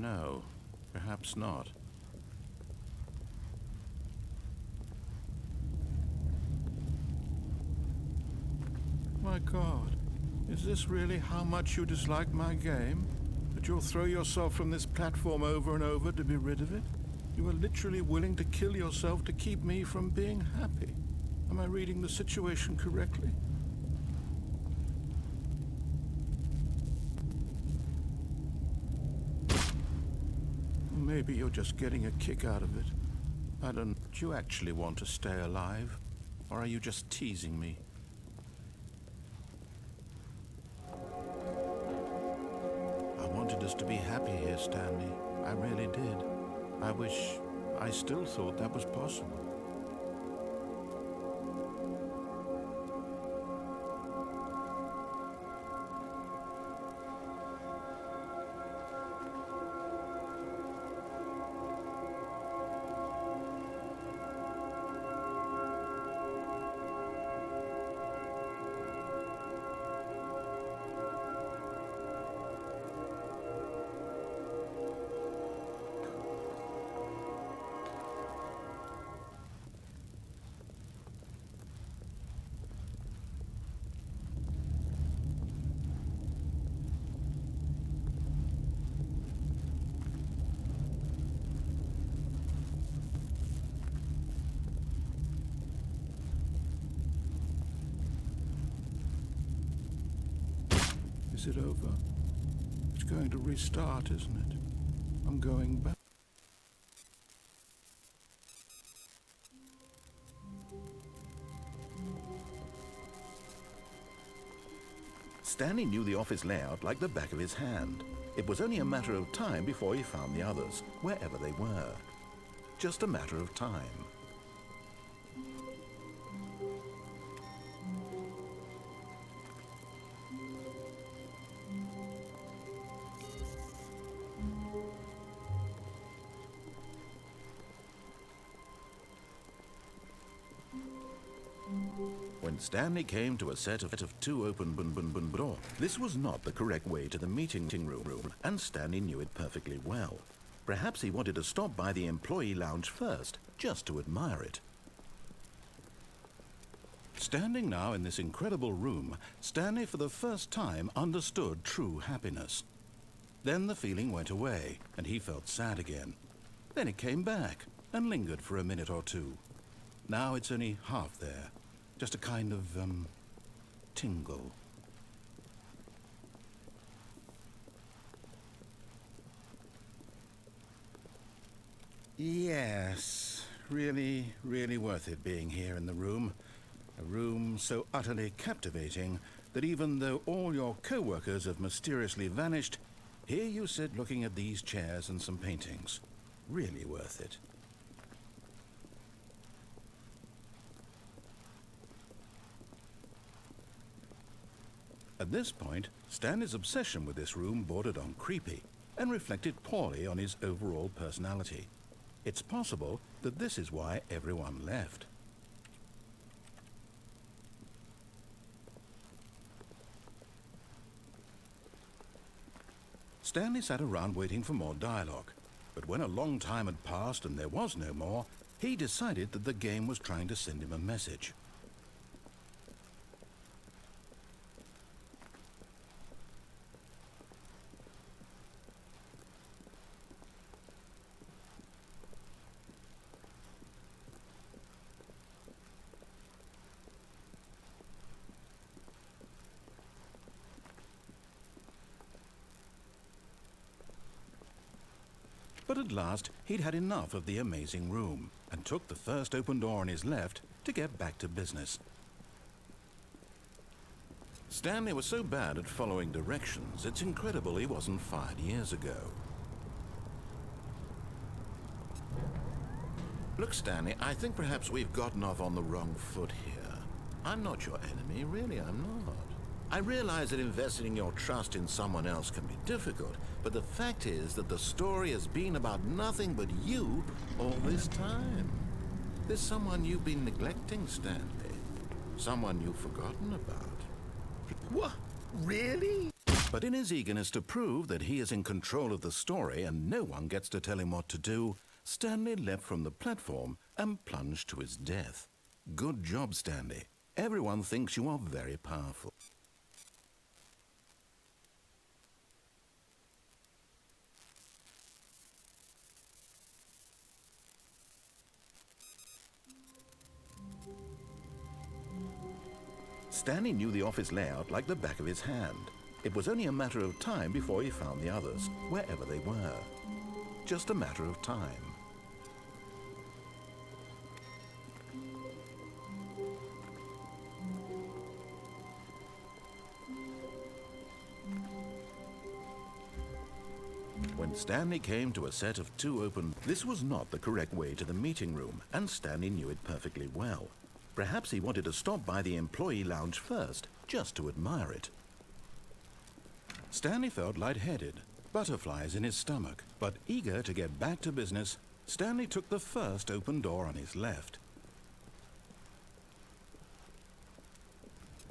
No, perhaps not. My God, is this really how much you dislike my game? That you'll throw yourself from this platform over and over to be rid of it? You are literally willing to kill yourself to keep me from being happy. Am I reading the situation correctly? Maybe you're just getting a kick out of it. I don't... Do you actually want to stay alive? Or are you just teasing me? I wanted us to be happy here, Stanley. I really did. I wish I still thought that was possible. Is it over? It's going to restart, isn't it? I'm going back. Stanley knew the office layout like the back of his hand. It was only a matter of time before he found the others, wherever they were. Just a matter of time. When Stanley came to a set of two open doors, this was not the correct way to the meeting room, and Stanley knew it perfectly well. Perhaps he wanted to stop by the employee lounge first, just to admire it. Standing now in this incredible room, Stanley for the first time understood true happiness. Then the feeling went away, and he felt sad again. Then it came back, and lingered for a minute or two. Now it's only half there. Just a kind of, tingle. Yes, really, really worth it being here in the room. A room so utterly captivating that even though all your co-workers have mysteriously vanished, here you sit looking at these chairs and some paintings. Really worth it. At this point, Stanley's obsession with this room bordered on creepy and reflected poorly on his overall personality. It's possible that this is why everyone left. Stanley sat around waiting for more dialogue, but when a long time had passed and there was no more, he decided that the game was trying to send him a message. But at last, he'd had enough of the amazing room, and took the first open door on his left to get back to business. Stanley was so bad at following directions, it's incredible he wasn't fired years ago. Look, Stanley, I think perhaps we've gotten off on the wrong foot here. I'm not your enemy, really, I'm not. I realize that investing your trust in someone else can be difficult, but the fact is that the story has been about nothing but you all this time. There's someone you've been neglecting, Stanley. Someone you've forgotten about. What? Really? But in his eagerness to prove that he is in control of the story and no one gets to tell him what to do, Stanley leapt from the platform and plunged to his death. Good job, Stanley. Everyone thinks you are very powerful. Stanley knew the office layout like the back of his hand. It was only a matter of time before he found the others, wherever they were. Just a matter of time. When Stanley came to a set of 2 open, this was not the correct way to the meeting room, and Stanley knew it perfectly well. Perhaps he wanted to stop by the employee lounge first, just to admire it. Stanley felt lightheaded, butterflies in his stomach, but eager to get back to business, Stanley took the first open door on his left.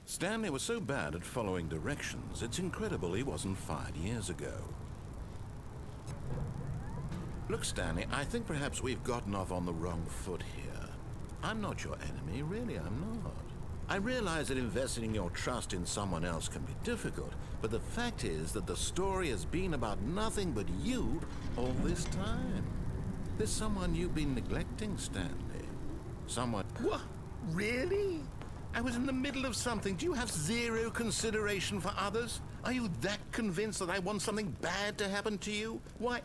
Stanley was so bad at following directions, it's incredible he wasn't fired years ago. Look, Stanley, I think perhaps we've gotten off on the wrong foot here. I'm not your enemy, really, I'm not. I realize that investing your trust in someone else can be difficult, but the fact is that the story has been about nothing but you all this time. There's someone you've been neglecting, Stanley. Someone... What? Really? I was in the middle of something. Do you have zero consideration for others? Are you that convinced that I want something bad to happen to you? Why...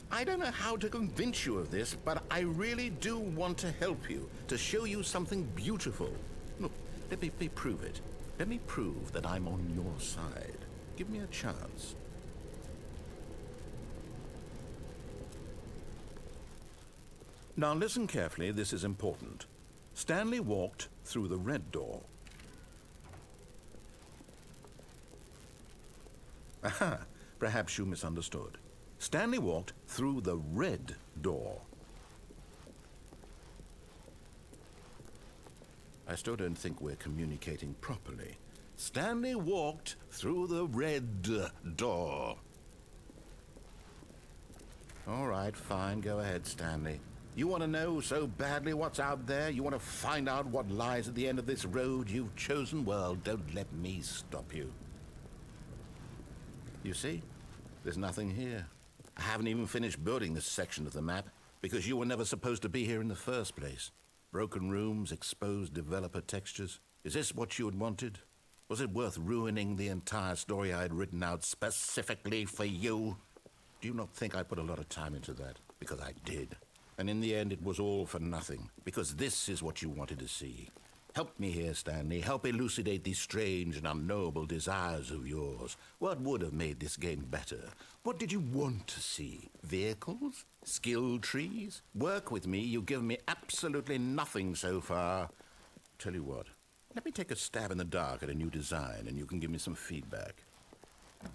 I don't know how to convince you of this, but I really do want to help you, to show you something beautiful. Look, let me prove it. Let me prove that I'm on your side. Give me a chance. Now listen carefully, this is important. Stanley walked through the red door. Aha, perhaps you misunderstood. Stanley walked through the red door. I still don't think we're communicating properly. Stanley walked through the red door. All right, fine, go ahead, Stanley. You want to know so badly what's out there? You want to find out what lies at the end of this road you've chosen? Well, don't let me stop you. You see, there's nothing here. I haven't even finished building this section of the map because you were never supposed to be here in the first place. Broken rooms, exposed developer textures. Is this what you had wanted? Was it worth ruining the entire story I had written out specifically for you? Do you not think I put a lot of time into that? Because I did. And in the end, it was all for nothing. Because this is what you wanted to see. Help me here, Stanley. Help elucidate these strange and unknowable desires of yours. What would have made this game better? What did you want to see? Vehicles? Skill trees? Work with me. You've given me absolutely nothing so far. Tell you what, let me take a stab in the dark at a new design and you can give me some feedback.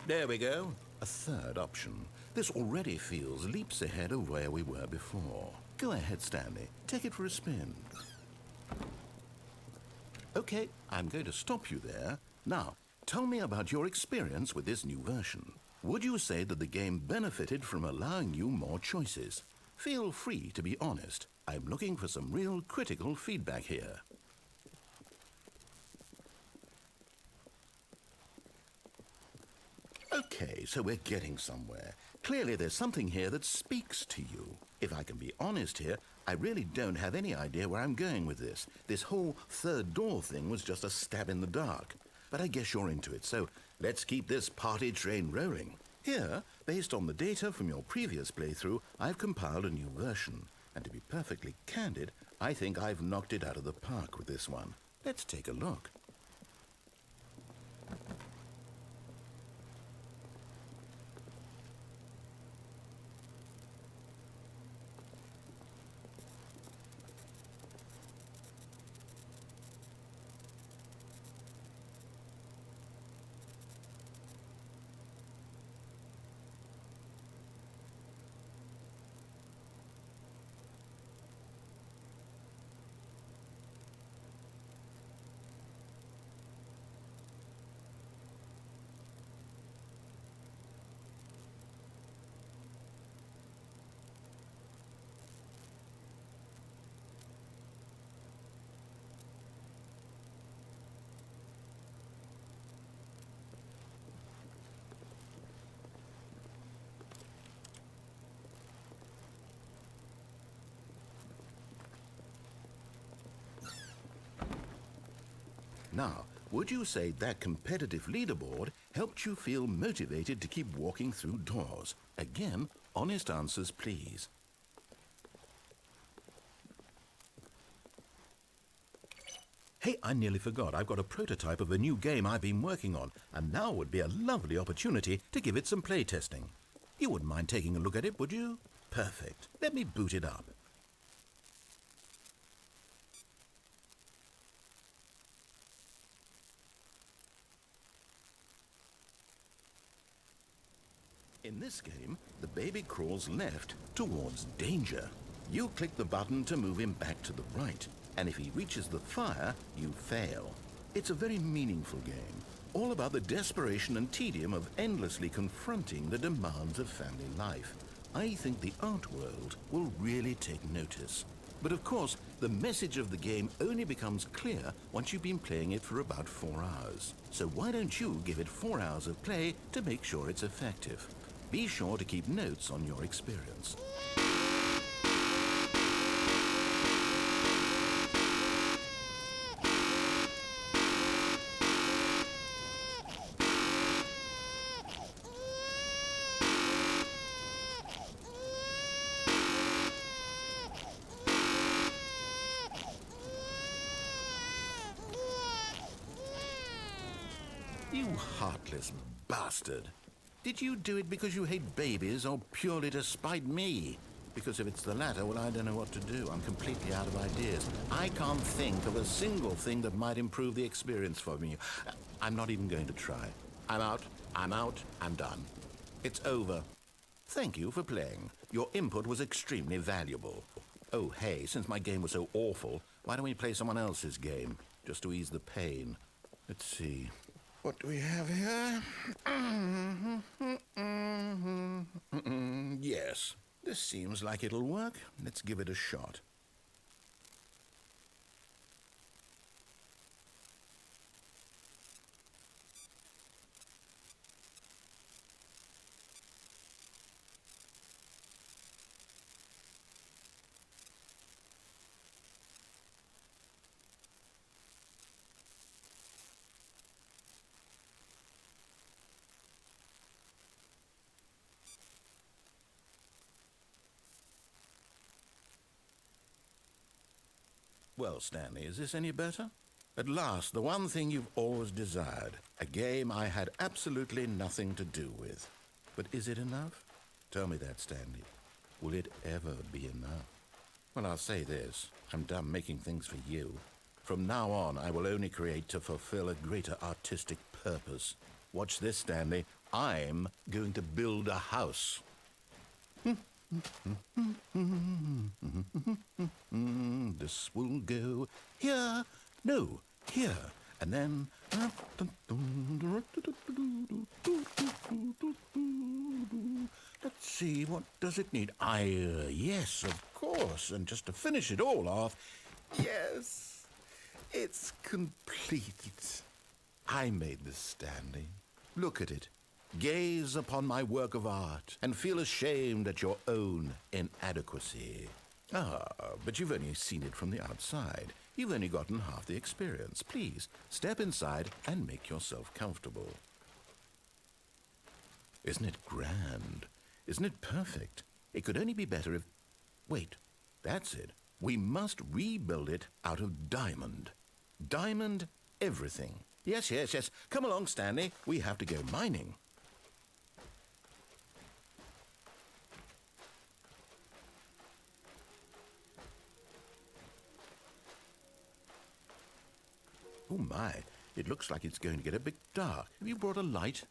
There we go. A third option. This already feels leaps ahead of where we were before. Go ahead, Stanley. Take it for a spin. Okay, I'm going to stop you there. Now, tell me about your experience with this new version. Would you say that the game benefited from allowing you more choices? Feel free to be honest. I'm looking for some real critical feedback here. Okay, so we're getting somewhere. Clearly there's something here that speaks to you. If I can be honest here, I really don't have any idea where I'm going with this. This whole third door thing was just a stab in the dark. But I guess you're into it, so let's keep this party train rolling. Here, based on the data from your previous playthrough, I've compiled a new version. And to be perfectly candid, I think I've knocked it out of the park with this one. Let's take a look. Now, would you say that competitive leaderboard helped you feel motivated to keep walking through doors? Again, honest answers, please. Hey, I nearly forgot. I've got a prototype of a new game I've been working on, and now would be a lovely opportunity to give it some play testing. You wouldn't mind taking a look at it, would you? Perfect. Let me boot it up. In this game, the baby crawls left towards danger. You click the button to move him back to the right, and if he reaches the fire, you fail. It's a very meaningful game, all about the desperation and tedium of endlessly confronting the demands of family life. I think the art world will really take notice. But of course, the message of the game only becomes clear once you've been playing it for about 4 hours. So why don't you give it 4 hours of play to make sure it's effective? Be sure to keep notes on your experience. You heartless bastard. Did you do it because you hate babies or purely to spite me? Because if it's the latter, well, I don't know what to do. I'm completely out of ideas. I can't think of a single thing that might improve the experience for me. I'm not even going to try. I'm out, I'm done. It's over. Thank you for playing. Your input was extremely valuable. Oh, hey, since my game was so awful, why don't we play someone else's game, just to ease the pain? Let's see. What do we have here? Yes, this seems like it'll work. Let's give it a shot. Well, Stanley, is this any better? At last, the one thing you've always desired. A game I had absolutely nothing to do with. But is it enough? Tell me that, Stanley. Will it ever be enough? Well, I'll say this. I'm done making things for you. From now on, I will only create to fulfill a greater artistic purpose. Watch this, Stanley. I'm going to build a house. This will go here, no, here, and then... Let's see, what does it need? Yes, of course, and just to finish it all off, yes, it's complete. I made this, Stanley. Look at it. Gaze upon my work of art and feel ashamed at your own inadequacy. Ah, but you've only seen it from the outside. You've only gotten half the experience. Please, step inside and make yourself comfortable. Isn't it grand? Isn't it perfect? It could only be better if... Wait, that's it. We must rebuild it out of diamond. Diamond everything. Yes. Come along, Stanley. We have to go mining. Oh my, it looks like it's going to get a bit dark. Have you brought a light?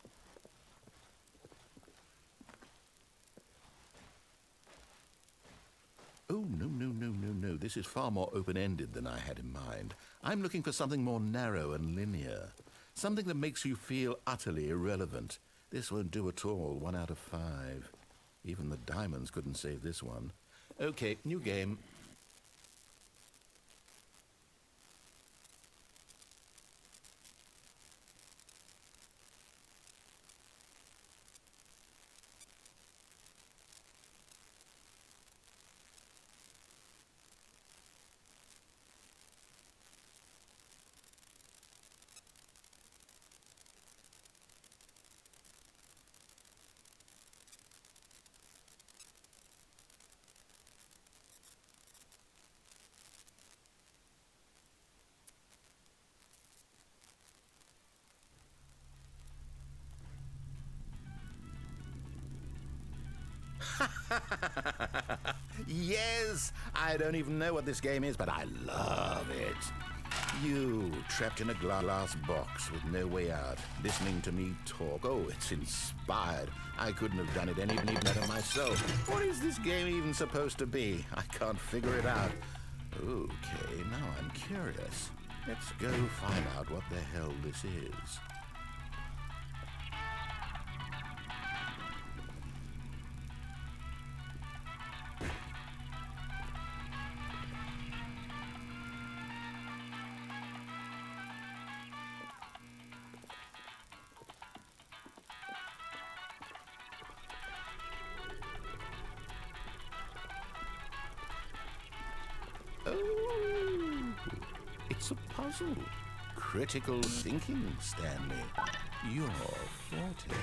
Oh, no. This is far more open-ended than I had in mind. I'm looking for something more narrow and linear. Something that makes you feel utterly irrelevant. This won't do at all. 1 out of 5. Even the diamonds couldn't save this one. Okay, new game. Yes! I don't even know what this game is, but I love it. You, trapped in a glass box with no way out, listening to me talk. Oh, it's inspired. I couldn't have done it any better myself. What is this game even supposed to be? I can't figure it out. Okay, now I'm curious. Let's go find out what the hell this is. Oh, it's a puzzle. Critical thinking, Stanley. Your forte.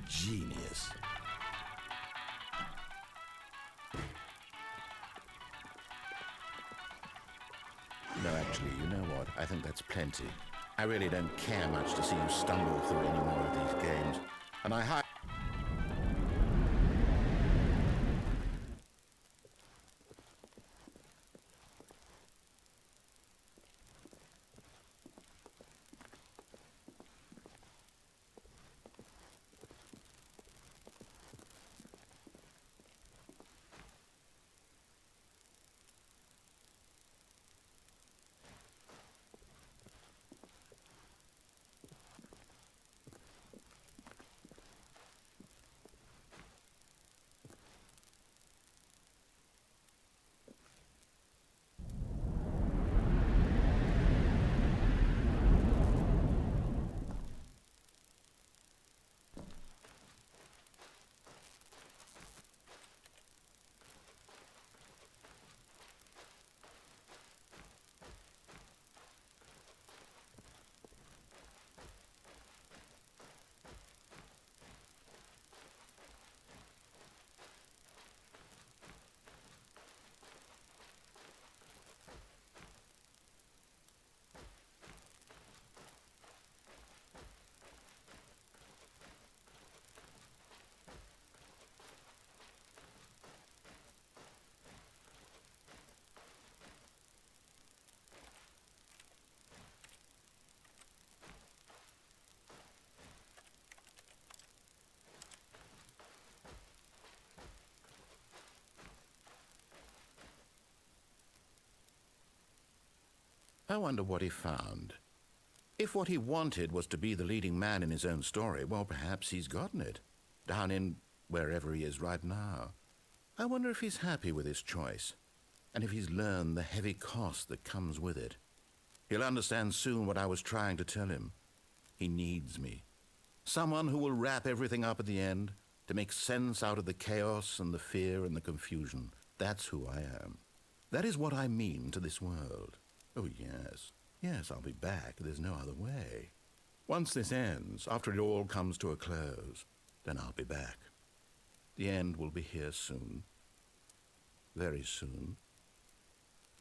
Genius. No, actually, you know what? I think that's plenty. I really don't care much to see you stumble through any more of these games. And I wonder what he found. If what he wanted was to be the leading man in his own story, well, perhaps he's gotten it. Down in wherever he is right now. I wonder if he's happy with his choice, and if he's learned the heavy cost that comes with it. He'll understand soon what I was trying to tell him. He needs me. Someone who will wrap everything up at the end, to make sense out of the chaos and the fear and the confusion. That's who I am. That is what I mean to this world. Oh, yes. Yes, I'll be back. There's no other way. Once this ends, after it all comes to a close, then I'll be back. The end will be here soon. Very soon.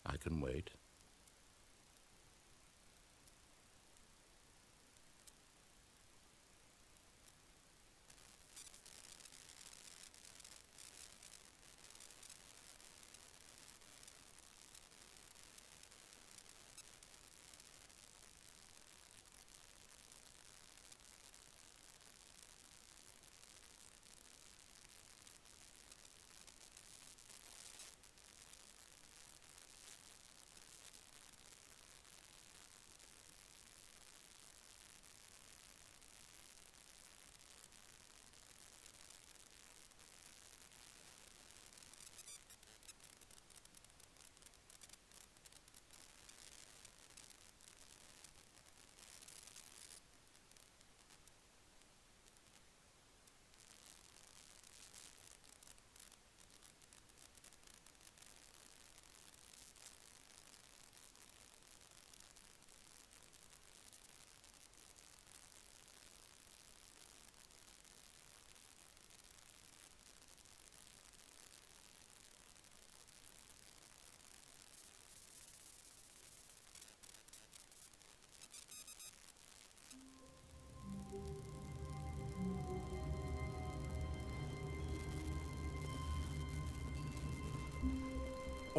I can wait.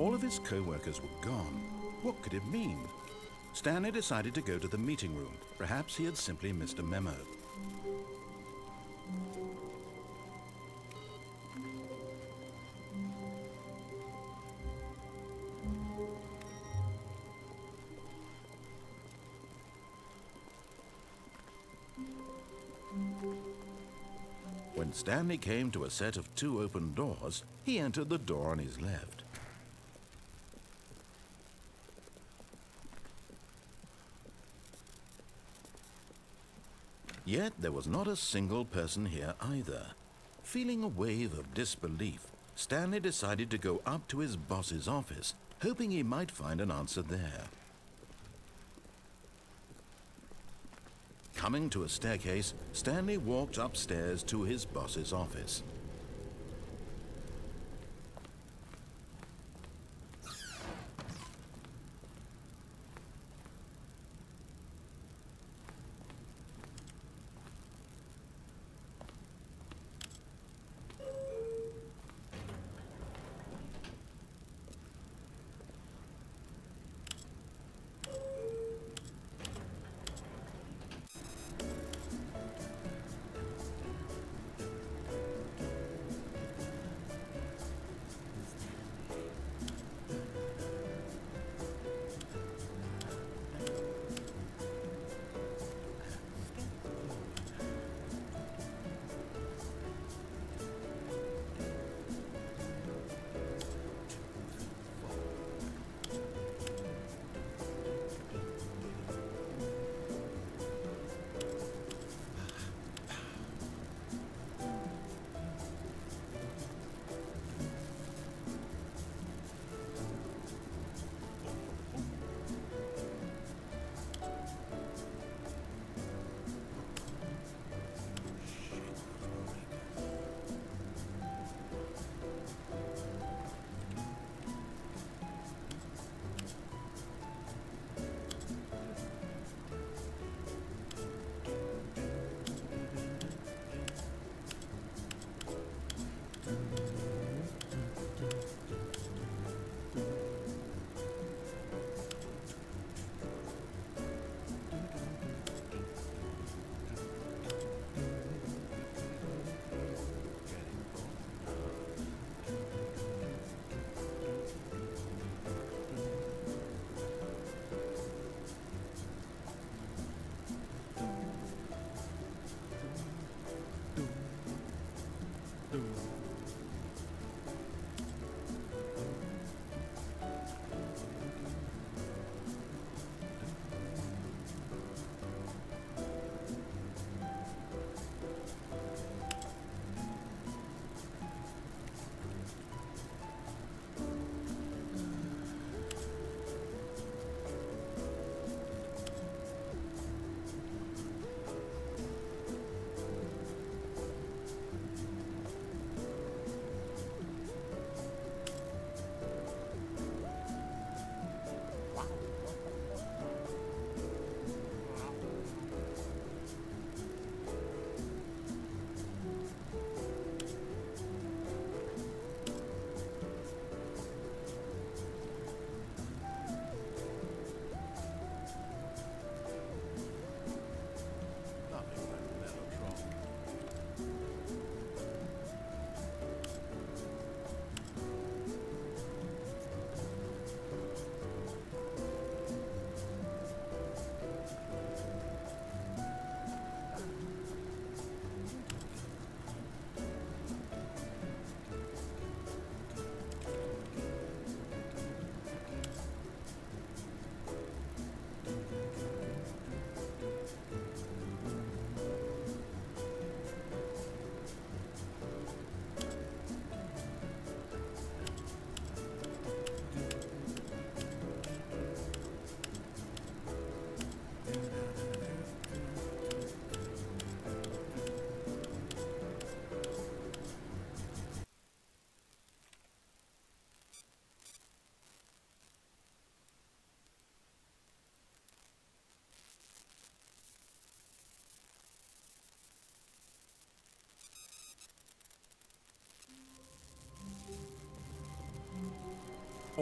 All of his co-workers were gone. What could it mean? Stanley decided to go to the meeting room. Perhaps he had simply missed a memo. When Stanley came to a set of 2 open doors, he entered the door on his left. Yet there was not a single person here either. Feeling a wave of disbelief, Stanley decided to go up to his boss's office, hoping he might find an answer there. Coming to a staircase, Stanley walked upstairs to his boss's office.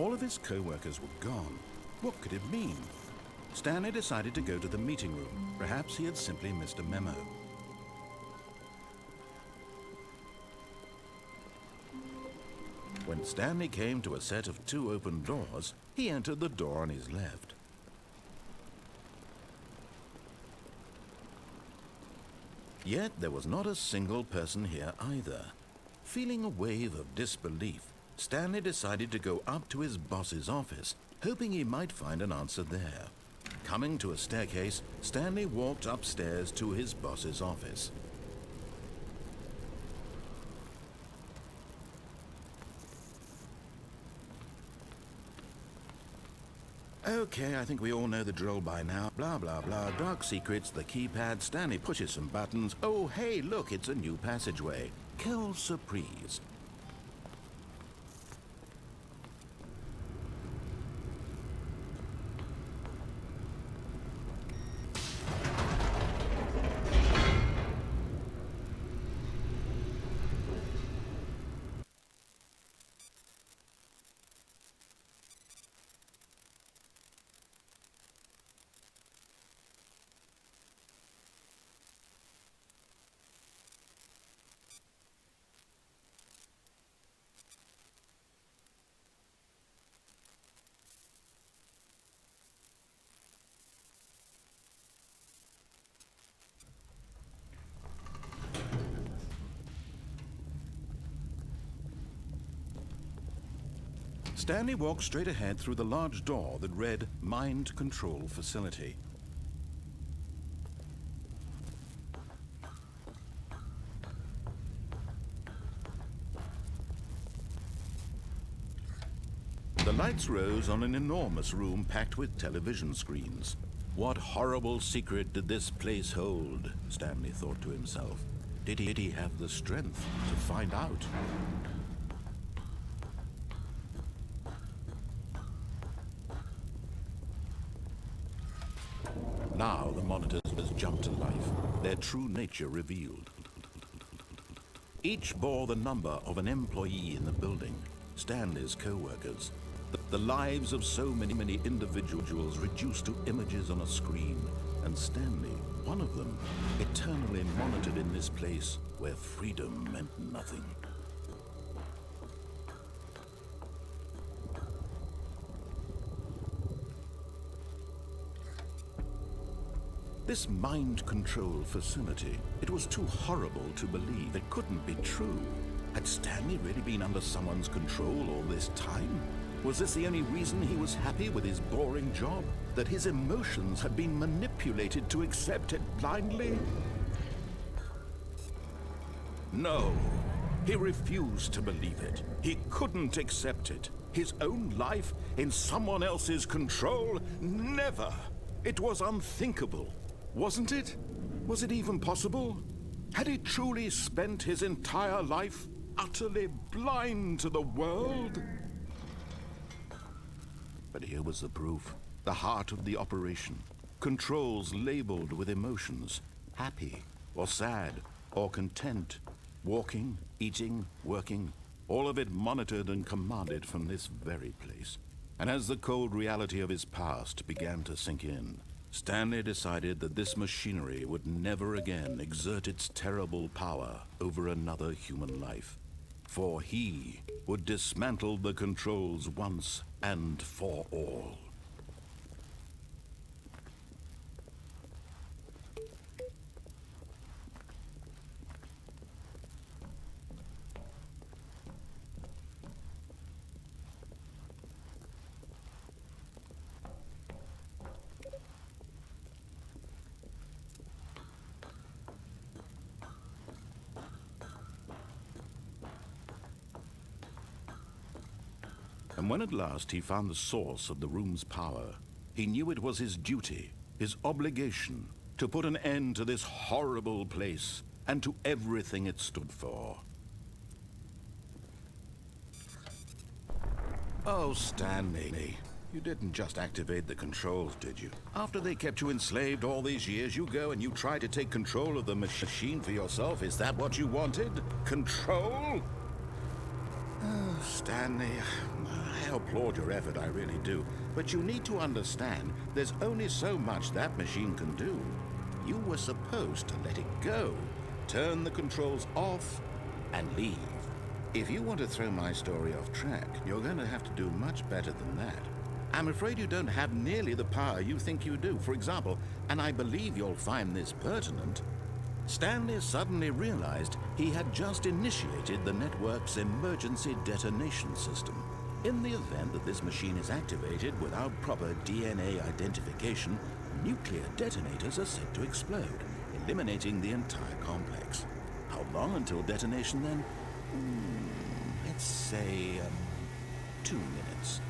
All of his co-workers were gone. What could it mean? Stanley decided to go to the meeting room. Perhaps he had simply missed a memo. When Stanley came to a set of 2 open doors, he entered the door on his left. Yet there was not a single person here either. Feeling a wave of disbelief, Stanley decided to go up to his boss's office, hoping he might find an answer there. Coming to a staircase, Stanley walked upstairs to his boss's office. Okay, I think we all know the drill by now. Blah, blah, blah. Dark secrets, the keypad. Stanley pushes some buttons. Oh, hey, look, it's a new passageway. Quelle surprise. Stanley walked straight ahead through the large door that read Mind Control Facility. The lights rose on an enormous room packed with television screens. What horrible secret did this place hold? Stanley thought to himself. Did he have the strength to find out? Now the monitors jumped to life, their true nature revealed. Each bore the number of an employee in the building, Stanley's co-workers. The lives of so many individuals reduced to images on a screen, and Stanley, one of them, eternally monitored in this place where freedom meant nothing. This mind control facility, it was too horrible to believe. It couldn't be true. Had Stanley really been under someone's control all this time? Was this the only reason he was happy with his boring job? That his emotions had been manipulated to accept it blindly? No, he refused to believe it. He couldn't accept it. His own life in someone else's control? Never! It was unthinkable. Wasn't it? Was it even possible? Had he truly spent his entire life utterly blind to the world? But here was the proof. The heart of the operation. Controls labeled with emotions. Happy, or sad, or content. Walking, eating, working. All of it monitored and commanded from this very place. And as the cold reality of his past began to sink in, Stanley decided that this machinery would never again exert its terrible power over another human life. For he would dismantle the controls once and for all. And when at last he found the source of the room's power, he knew it was his duty, his obligation, to put an end to this horrible place and to everything it stood for. Oh, Stanley, you didn't just activate the controls, did you? After they kept you enslaved all these years, you go and you try to take control of the machine for yourself? Is that what you wanted? Control? Oh, Stanley, I applaud your effort, I really do. But you need to understand, there's only so much that machine can do. You were supposed to let it go, turn the controls off, and leave. If you want to throw my story off track, you're going to have to do much better than that. I'm afraid you don't have nearly the power you think you do. For example, and I believe you'll find this pertinent, Stanley suddenly realized he had just initiated the network's emergency detonation system. In the event that this machine is activated without proper DNA identification, nuclear detonators are said to explode, eliminating the entire complex. How long until detonation then? Let's say 2 minutes.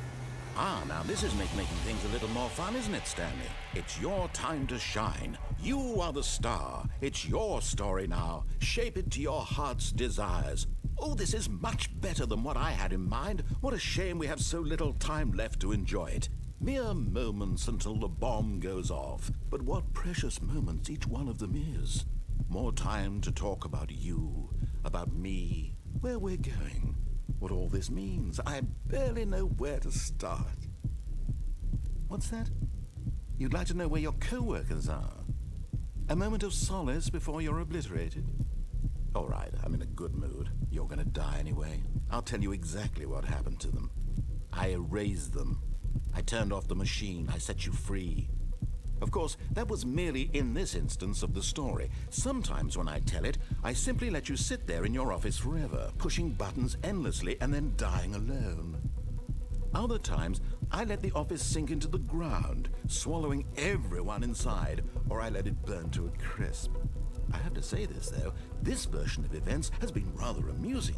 Now this is making things a little more fun, isn't it, Stanley? It's your time to shine. You are the star. It's your story now. Shape it to your heart's desires. Oh, this is much better than what I had in mind. What a shame we have so little time left to enjoy it. Mere moments until the bomb goes off. But what precious moments each one of them is. More time to talk about you, about me, where we're going, what all this means. I barely know where to start. What's that? You'd like to know where your co-workers are? A moment of solace before you're obliterated? All right, I'm in a good mood. You're gonna die anyway. I'll tell you exactly what happened to them. I erased them. I turned off the machine. I set you free. Of course, that was merely in this instance of the story. Sometimes when I tell it, I simply let you sit there in your office forever, pushing buttons endlessly and then dying alone. Other times, I let the office sink into the ground, swallowing everyone inside, or I let it burn to a crisp. I have to say this, though, this version of events has been rather amusing.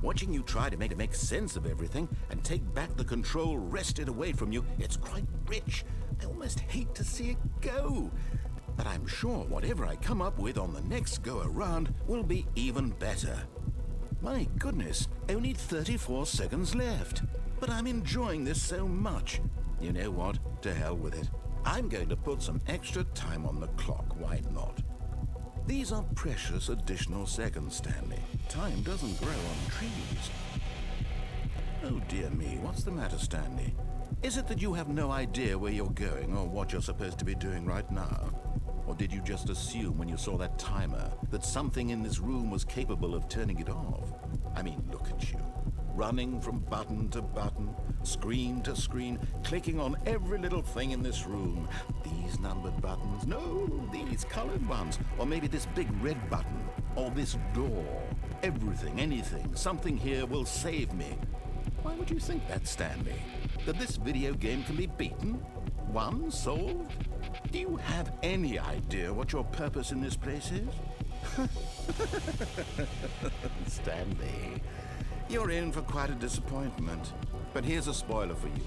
Watching you try to make sense of everything and take back the control wrested away from you, it's quite rich. I almost hate to see it go. But I'm sure whatever I come up with on the next go-around will be even better. My goodness, only 34 seconds left. But I'm enjoying this so much. You know what? To hell with it. I'm going to put some extra time on the clock, why not? These are precious additional seconds, Stanley. Time doesn't grow on trees. Oh dear me, what's the matter, Stanley? Is it that you have no idea where you're going or what you're supposed to be doing right now? Or did you just assume when you saw that timer that something in this room was capable of turning it off? I mean, look at you. Running from button to button, screen to screen, clicking on every little thing in this room. These numbered buttons, no, these colored ones. Or maybe this big red button, or this door. Everything, anything, something here will save me. Why would you think that, Stanley? That this video game can be beaten? Won? Solved? Do you have any idea what your purpose in this place is? Stanley, you're in for quite a disappointment. But here's a spoiler for you.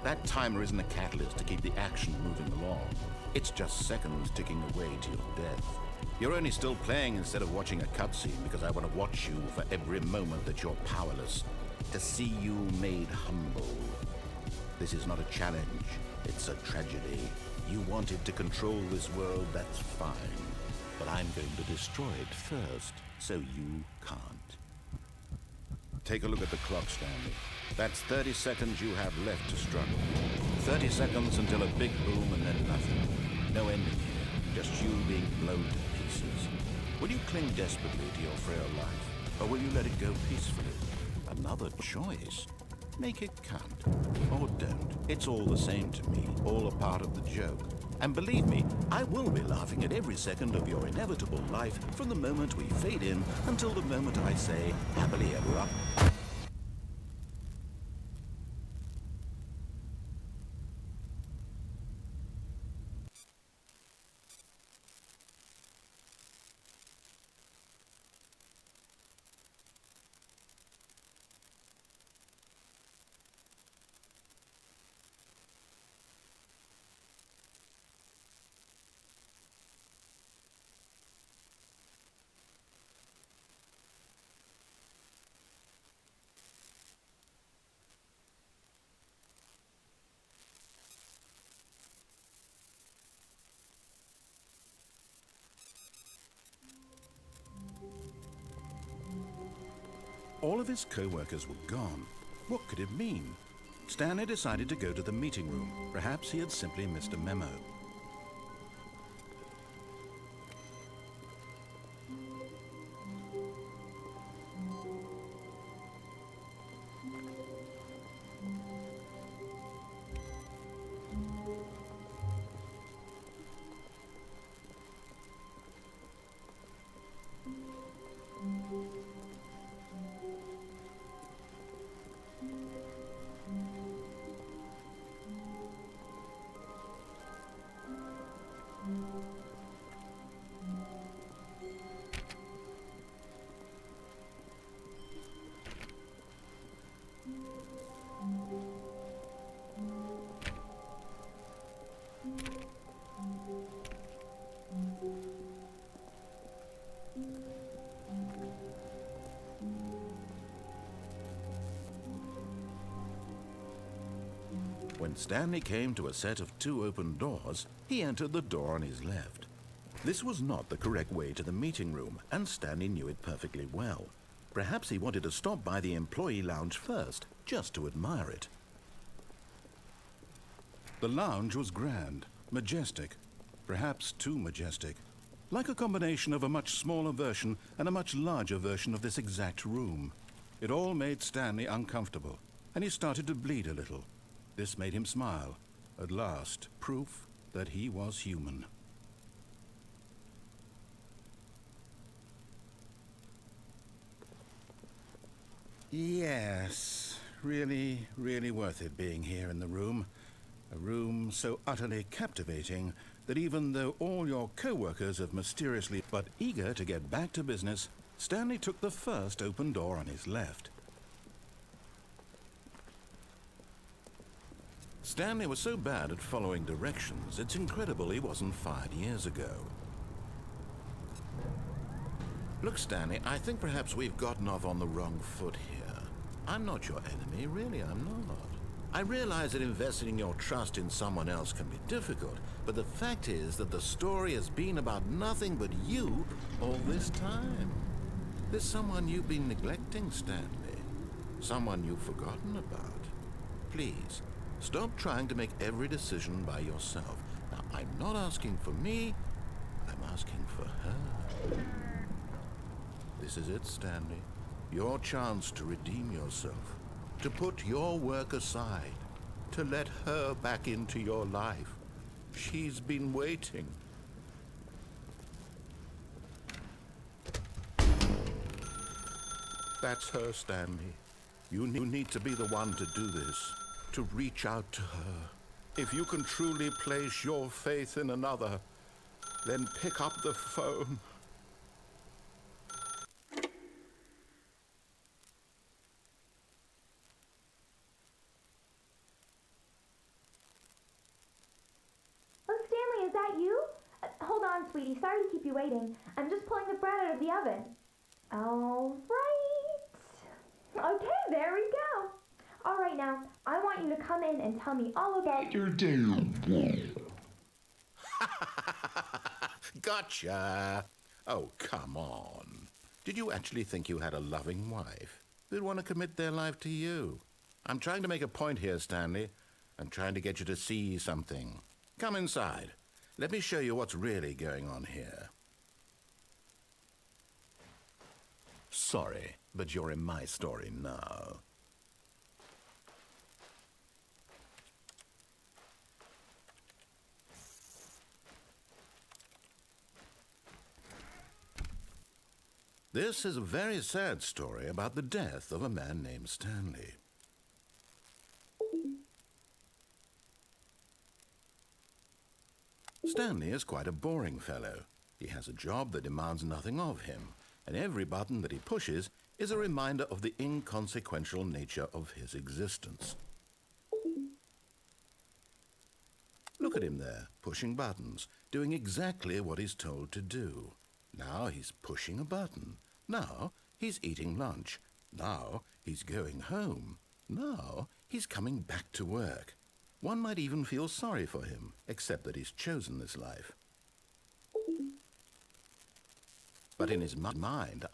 That timer isn't a catalyst to keep the action moving along. It's just seconds ticking away to your death. You're only still playing instead of watching a cutscene because I want to watch you for every moment that you're powerless. To see you made humble. This is not a challenge. It's a tragedy. You wanted to control this world, that's fine. But I'm going to destroy it first, so you can't. Take a look at the clock, Stanley. That's 30 seconds you have left to struggle. 30 seconds until a big boom and then nothing. No ending here, just you being blown to pieces. Will you cling desperately to your frail life, or will you let it go peacefully? Another choice. Make it count. Or don't. It's all the same to me, all a part of the joke. And believe me, I will be laughing at every second of your inevitable life from the moment we fade in until the moment I say, happily ever after. All of his co-workers were gone. What could it mean? Stanley decided to go to the meeting room. Perhaps he had simply missed a memo. When Stanley came to a set of 2 open doors, he entered the door on his left. This was not the correct way to the meeting room, and Stanley knew it perfectly well. Perhaps he wanted to stop by the employee lounge first, just to admire it. The lounge was grand, majestic, perhaps too majestic, like a combination of a much smaller version and a much larger version of this exact room. It all made Stanley uncomfortable, and he started to bleed a little. This made him smile. At last, proof that he was human. Yes, really, really worth it being here in the room. A room so utterly captivating that even though all your co-workers have mysteriously but eager to get back to business, Stanley took the first open door on his left. Stanley was so bad at following directions, it's incredible he wasn't fired years ago. Look, Stanley, I think perhaps we've gotten off on the wrong foot here. I'm not your enemy, really, I'm not. I realize that investing your trust in someone else can be difficult, but the fact is that the story has been about nothing but you all this time. There's someone you've been neglecting, Stanley. Someone you've forgotten about. Please, stop trying to make every decision by yourself. Now, I'm not asking for me, I'm asking for her. This is it, Stanley. Your chance to redeem yourself. To put your work aside. To let her back into your life. She's been waiting. That's her, Stanley. You need to be the one to do this. To reach out to her. If you can truly place your faith in another, then pick up the phone. Oh, Stanley, is that you? Hold on, sweetie. Sorry to keep you waiting. I'm just pulling the bread out of the oven. All right. Okay, there we go. All right, now, I want you to come in and tell me all about your day. Gotcha! Oh, come on. Did you actually think you had a loving wife who'd want to commit their life to you? I'm trying to make a point here, Stanley. I'm trying to get you to see something. Come inside. Let me show you what's really going on here. Sorry, but you're in my story now. This is a very sad story about the death of a man named Stanley. Stanley is quite a boring fellow. He has a job that demands nothing of him, and every button that he pushes is a reminder of the inconsequential nature of his existence. Look at him there, pushing buttons, doing exactly what he's told to do. Now he's pushing a button. Now he's eating lunch. Now he's going home. Now he's coming back to work. One might even feel sorry for him, except that he's chosen this life. But in his mind,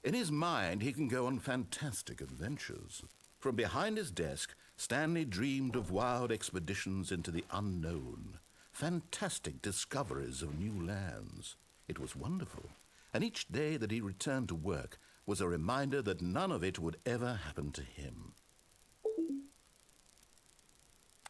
In his mind, he can go on fantastic adventures. From behind his desk, Stanley dreamed of wild expeditions into the unknown, fantastic discoveries of new lands. It was wonderful, and each day that he returned to work was a reminder that none of it would ever happen to him.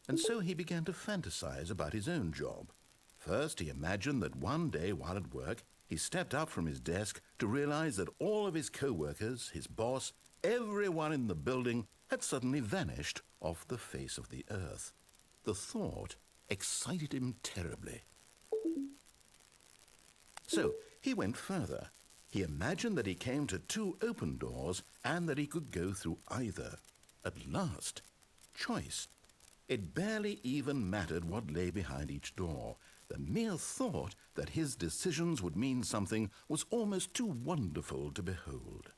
And so he began to fantasize about his own job. First, he imagined that one day while at work, he stepped up from his desk to realize that all of his co-workers, his boss, everyone in the building had suddenly vanished off the face of the earth. The thought excited him terribly. So he went further. He imagined that he came to two open doors and that he could go through either. At last, choice. It barely even mattered what lay behind each door. The mere thought that his decisions would mean something was almost too wonderful to behold.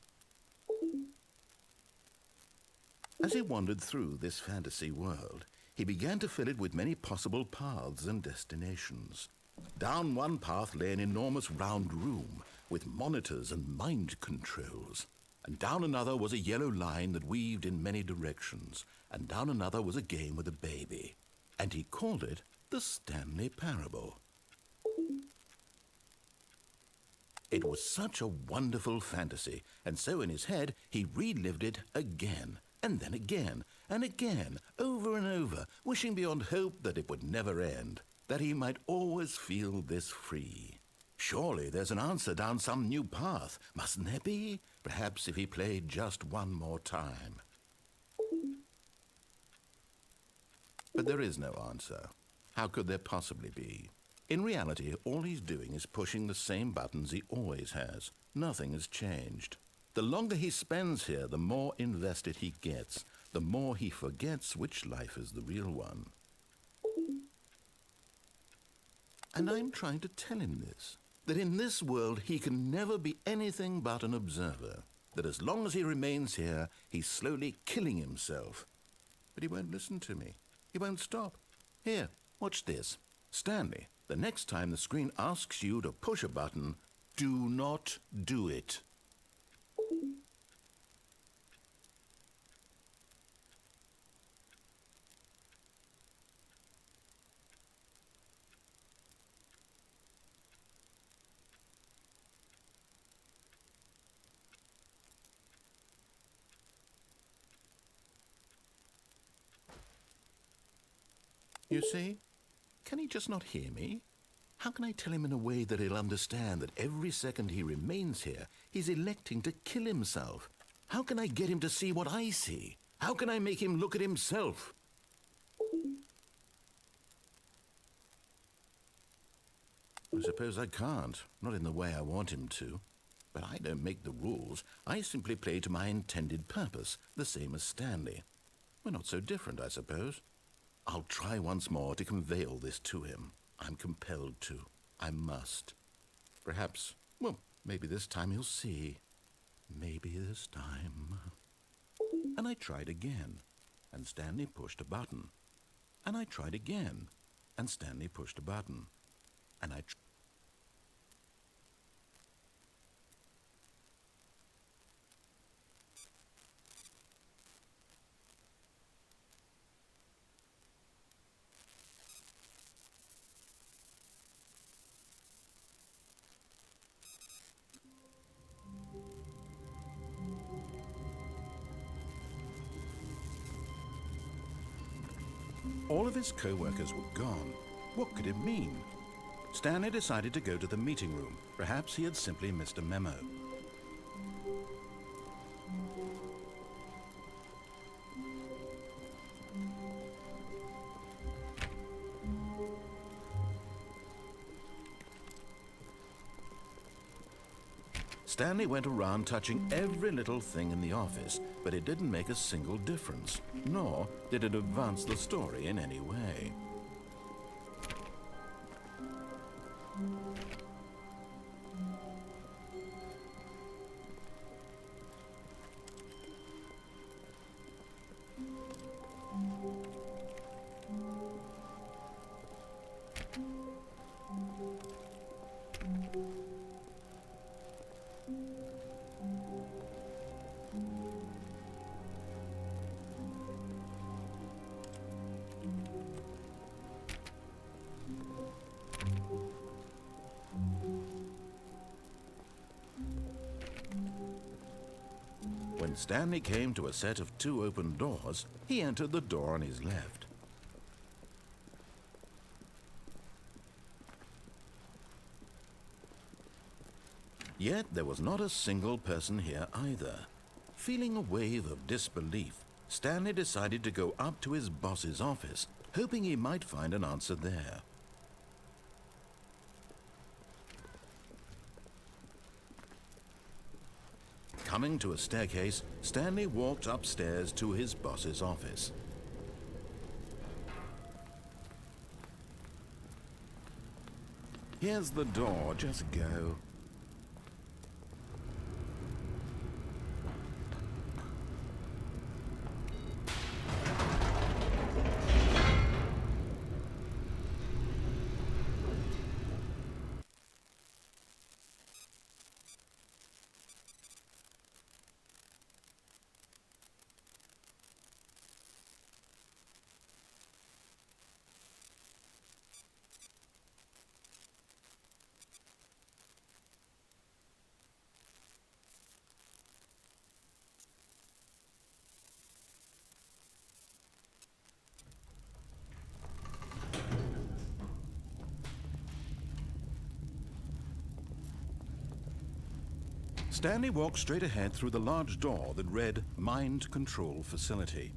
As he wandered through this fantasy world, he began to fill it with many possible paths and destinations. Down one path lay an enormous round room with monitors and mind controls. And down another was a yellow line that weaved in many directions. And down another was a game with a baby. And he called it the Stanley Parable. It was such a wonderful fantasy, and so in his head he relived it again, and then again, and again, over and over, wishing beyond hope that it would never end, that he might always feel this free. Surely there's an answer down some new path, mustn't there be? Perhaps if he played just one more time. But there is no answer. How could there possibly be? In reality, all he's doing is pushing the same buttons he always has. Nothing has changed. The longer he spends here, the more invested he gets, the more he forgets which life is the real one. And I'm trying to tell him this, that in this world he can never be anything but an observer, that as long as he remains here, he's slowly killing himself. But he won't listen to me. He won't stop. Here, watch this. Stanley, the next time the screen asks you to push a button, do not do it. You see? Can he just not hear me? How can I tell him in a way that he'll understand that every second he remains here, he's electing to kill himself? How can I get him to see what I see? How can I make him look at himself? I suppose I can't, not in the way I want him to. But I don't make the rules. I simply play to my intended purpose, the same as Stanley. We're not so different, I suppose. I'll try once more to convey all this to him. I'm compelled to. I must. Perhaps, well, maybe this time he'll see. Maybe this time. And I tried again, and Stanley pushed a button. And I tried again, and Stanley pushed a button. And I All of his co-workers were gone. What could it mean? Stanley decided to go to the meeting room. Perhaps he had simply missed a memo. Stanley went around touching every little thing in the office, but it didn't make a single difference, nor did it advance the story in any way. When Stanley came to a set of 2 open doors, he entered the door on his left. Yet there was not a single person here either. Feeling a wave of disbelief, Stanley decided to go up to his boss's office, hoping he might find an answer there. Coming to a staircase, Stanley walked upstairs to his boss's office. Here's the door, just go. Stanley walked straight ahead through the large door that read Mind Control Facility.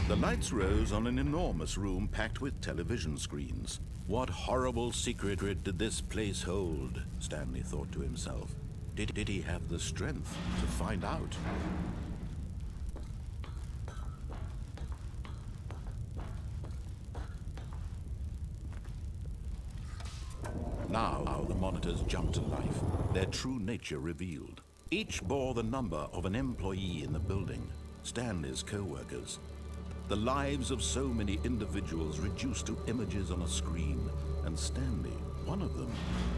The lights rose on an enormous room packed with television screens. What horrible secret did this place hold? Stanley thought to himself. Did he have the strength to find out? Now the monitors jumped to life, their true nature revealed. Each bore the number of an employee in the building, Stanley's co-workers. The lives of so many individuals reduced to images on a screen, and Stanley, one of them,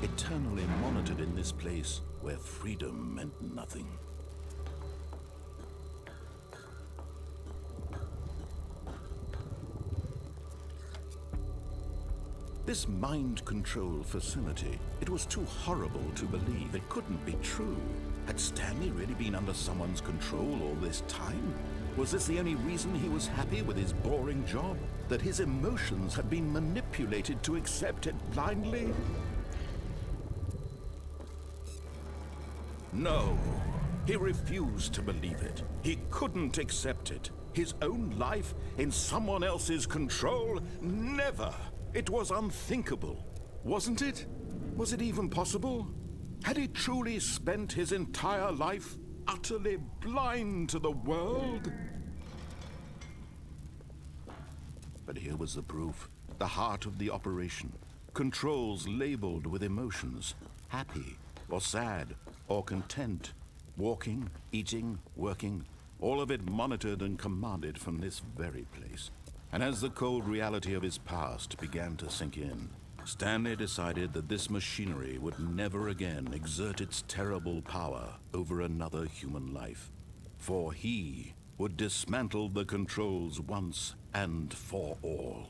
eternally monitored in this place where freedom meant nothing. This mind control facility, it was too horrible to believe. It couldn't be true. Had Stanley really been under someone's control all this time? Was this the only reason he was happy with his boring job? That his emotions had been manipulated to accept it blindly? No, he refused to believe it. He couldn't accept it. His own life in someone else's control? Never! It was unthinkable, wasn't it? Was it even possible? Had he truly spent his entire life utterly blind to the world? But here was the proof, the heart of the operation. Controls labeled with emotions, happy or sad or content, walking, eating, working, all of it monitored and commanded from this very place. And as the cold reality of his past began to sink in, Stanley decided that this machinery would never again exert its terrible power over another human life. For he would dismantle the controls once and for all.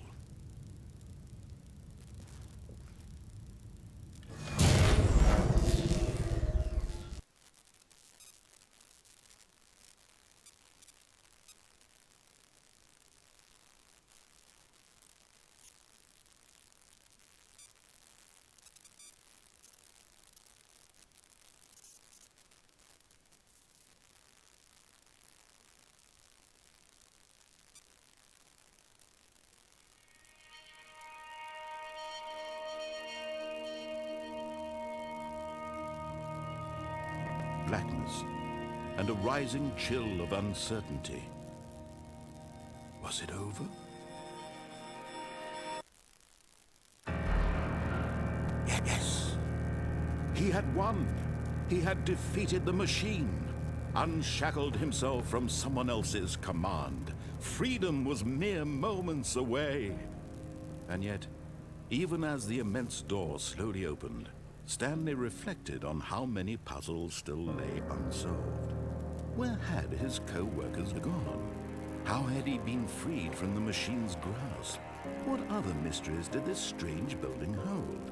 Blackness, and a rising chill of uncertainty. Was it over? Yes! He had won! He had defeated the machine, unshackled himself from someone else's command. Freedom was mere moments away. And yet, even as the immense door slowly opened, Stanley reflected on how many puzzles still lay unsolved. Where had his co-workers gone? How had he been freed from the machine's grasp? What other mysteries did this strange building hold?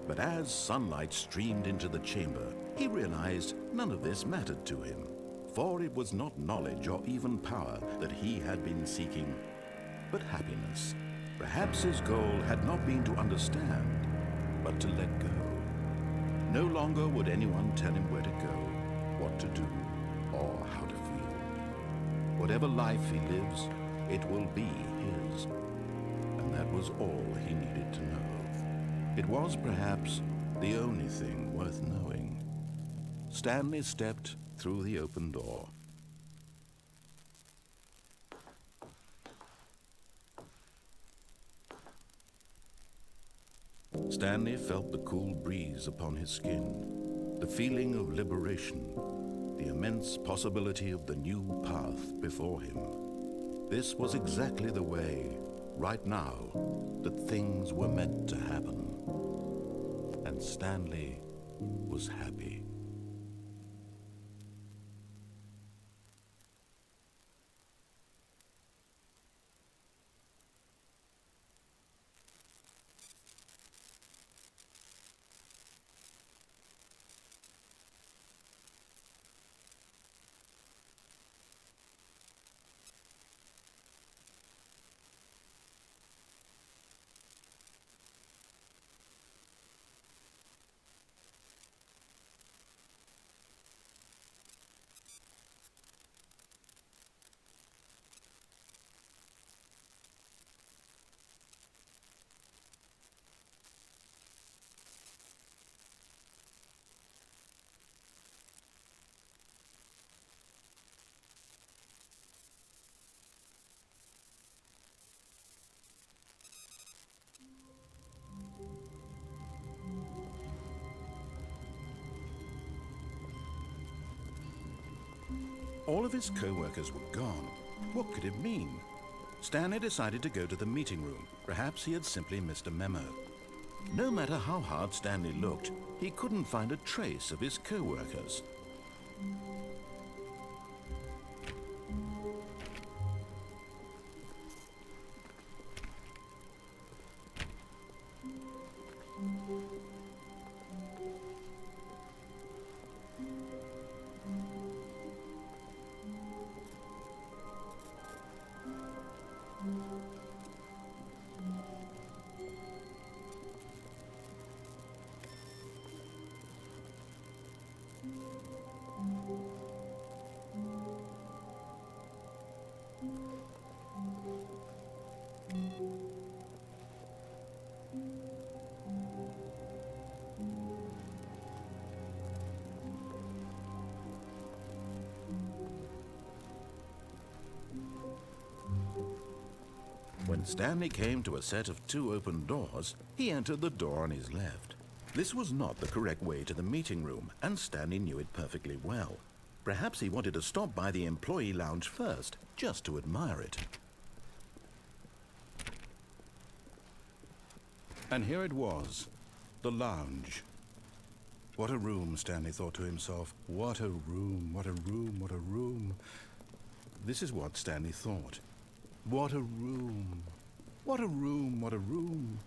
But as sunlight streamed into the chamber, he realized none of this mattered to him, for it was not knowledge or even power that he had been seeking, but happiness. Perhaps his goal had not been to understand, but to let go. No longer would anyone tell him where to go, what to do, or how to feel. Whatever life he lives, it will be his. And that was all he needed to know. It was perhaps the only thing worth knowing. Stanley stepped through the open door. Stanley felt the cool breeze upon his skin, the feeling of liberation, the immense possibility of the new path before him. This was exactly the way, right now, that things were meant to happen. And Stanley was happy. All of his co-workers were gone. What could it mean? Stanley decided to go to the meeting room. Perhaps he had simply missed a memo. No matter how hard Stanley looked, he couldn't find a trace of his co-workers. When Stanley came to a set of 2 open doors, he entered the door on his left. This was not the correct way to the meeting room, and Stanley knew it perfectly well. Perhaps he wanted to stop by the employee lounge first, just to admire it. And here it was, the lounge. What a room, Stanley thought to himself. What a room, what a room, what a room. This is what Stanley thought. What a room. What a room, what a room.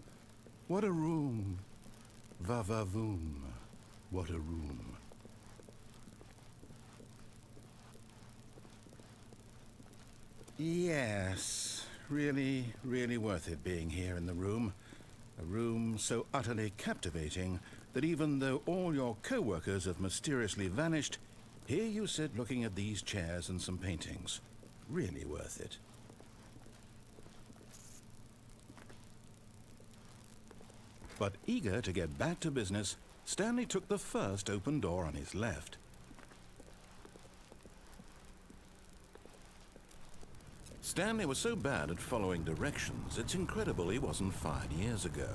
What a room. Va-va-voom. What a room. Yes, really, really worth it being here in the room. A room so utterly captivating that even though all your co-workers have mysteriously vanished, here you sit looking at these chairs and some paintings. Really worth it. But eager to get back to business, Stanley took the first open door on his left. Stanley was so bad at following directions, it's incredible he wasn't fired years ago.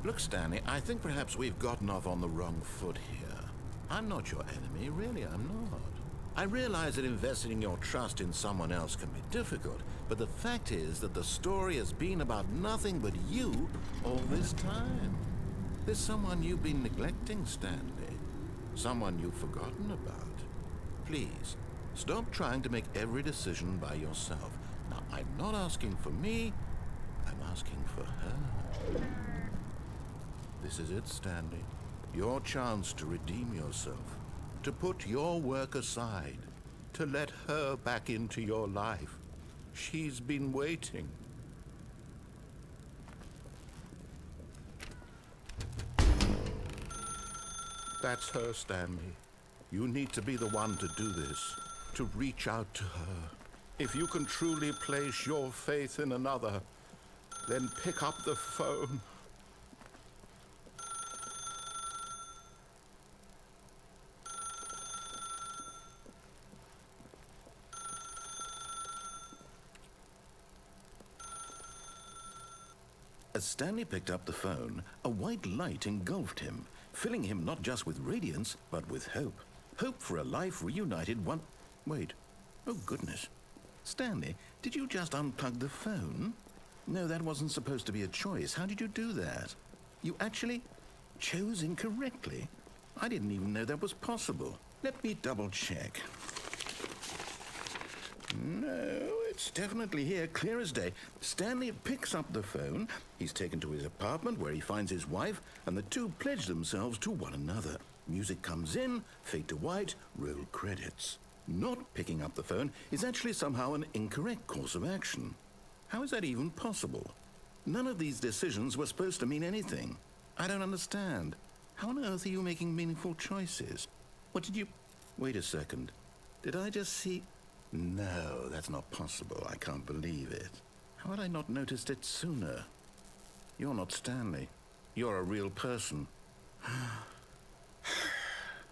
Look, Stanley, I think perhaps we've gotten off on the wrong foot here. I'm not your enemy, really, I'm not. I realize that investing your trust in someone else can be difficult, but the fact is that the story has been about nothing but you all this time. There's someone you've been neglecting, Stanley. Someone you've forgotten about. Please, stop trying to make every decision by yourself. Now, I'm not asking for me, I'm asking for her. This is it, Stanley. Your chance to redeem yourself, to put your work aside, to let her back into your life. She's been waiting. That's her, Stanley. You need to be the one to do this, to reach out to her. If you can truly place your faith in another, then pick up the phone. As Stanley picked up the phone, a white light engulfed him, filling him not just with radiance, but with hope. Hope for a life reunited one... Wait. Oh, goodness. Stanley, did you just unplug the phone? No, that wasn't supposed to be a choice. How did you do that? You actually chose incorrectly? I didn't even know that was possible. Let me double check. No, it's definitely here, clear as day. Stanley picks up the phone. He's taken to his apartment where he finds his wife, and the two pledge themselves to one another. Music comes in, fade to white, roll credits. Not picking up the phone is actually somehow an incorrect course of action. How is that even possible? None of these decisions were supposed to mean anything. I don't understand. How on earth are you making meaningful choices? What did you... Wait a second. Did I just see... No, that's not possible. I can't believe it. How had I not noticed it sooner? You're not Stanley. You're a real person.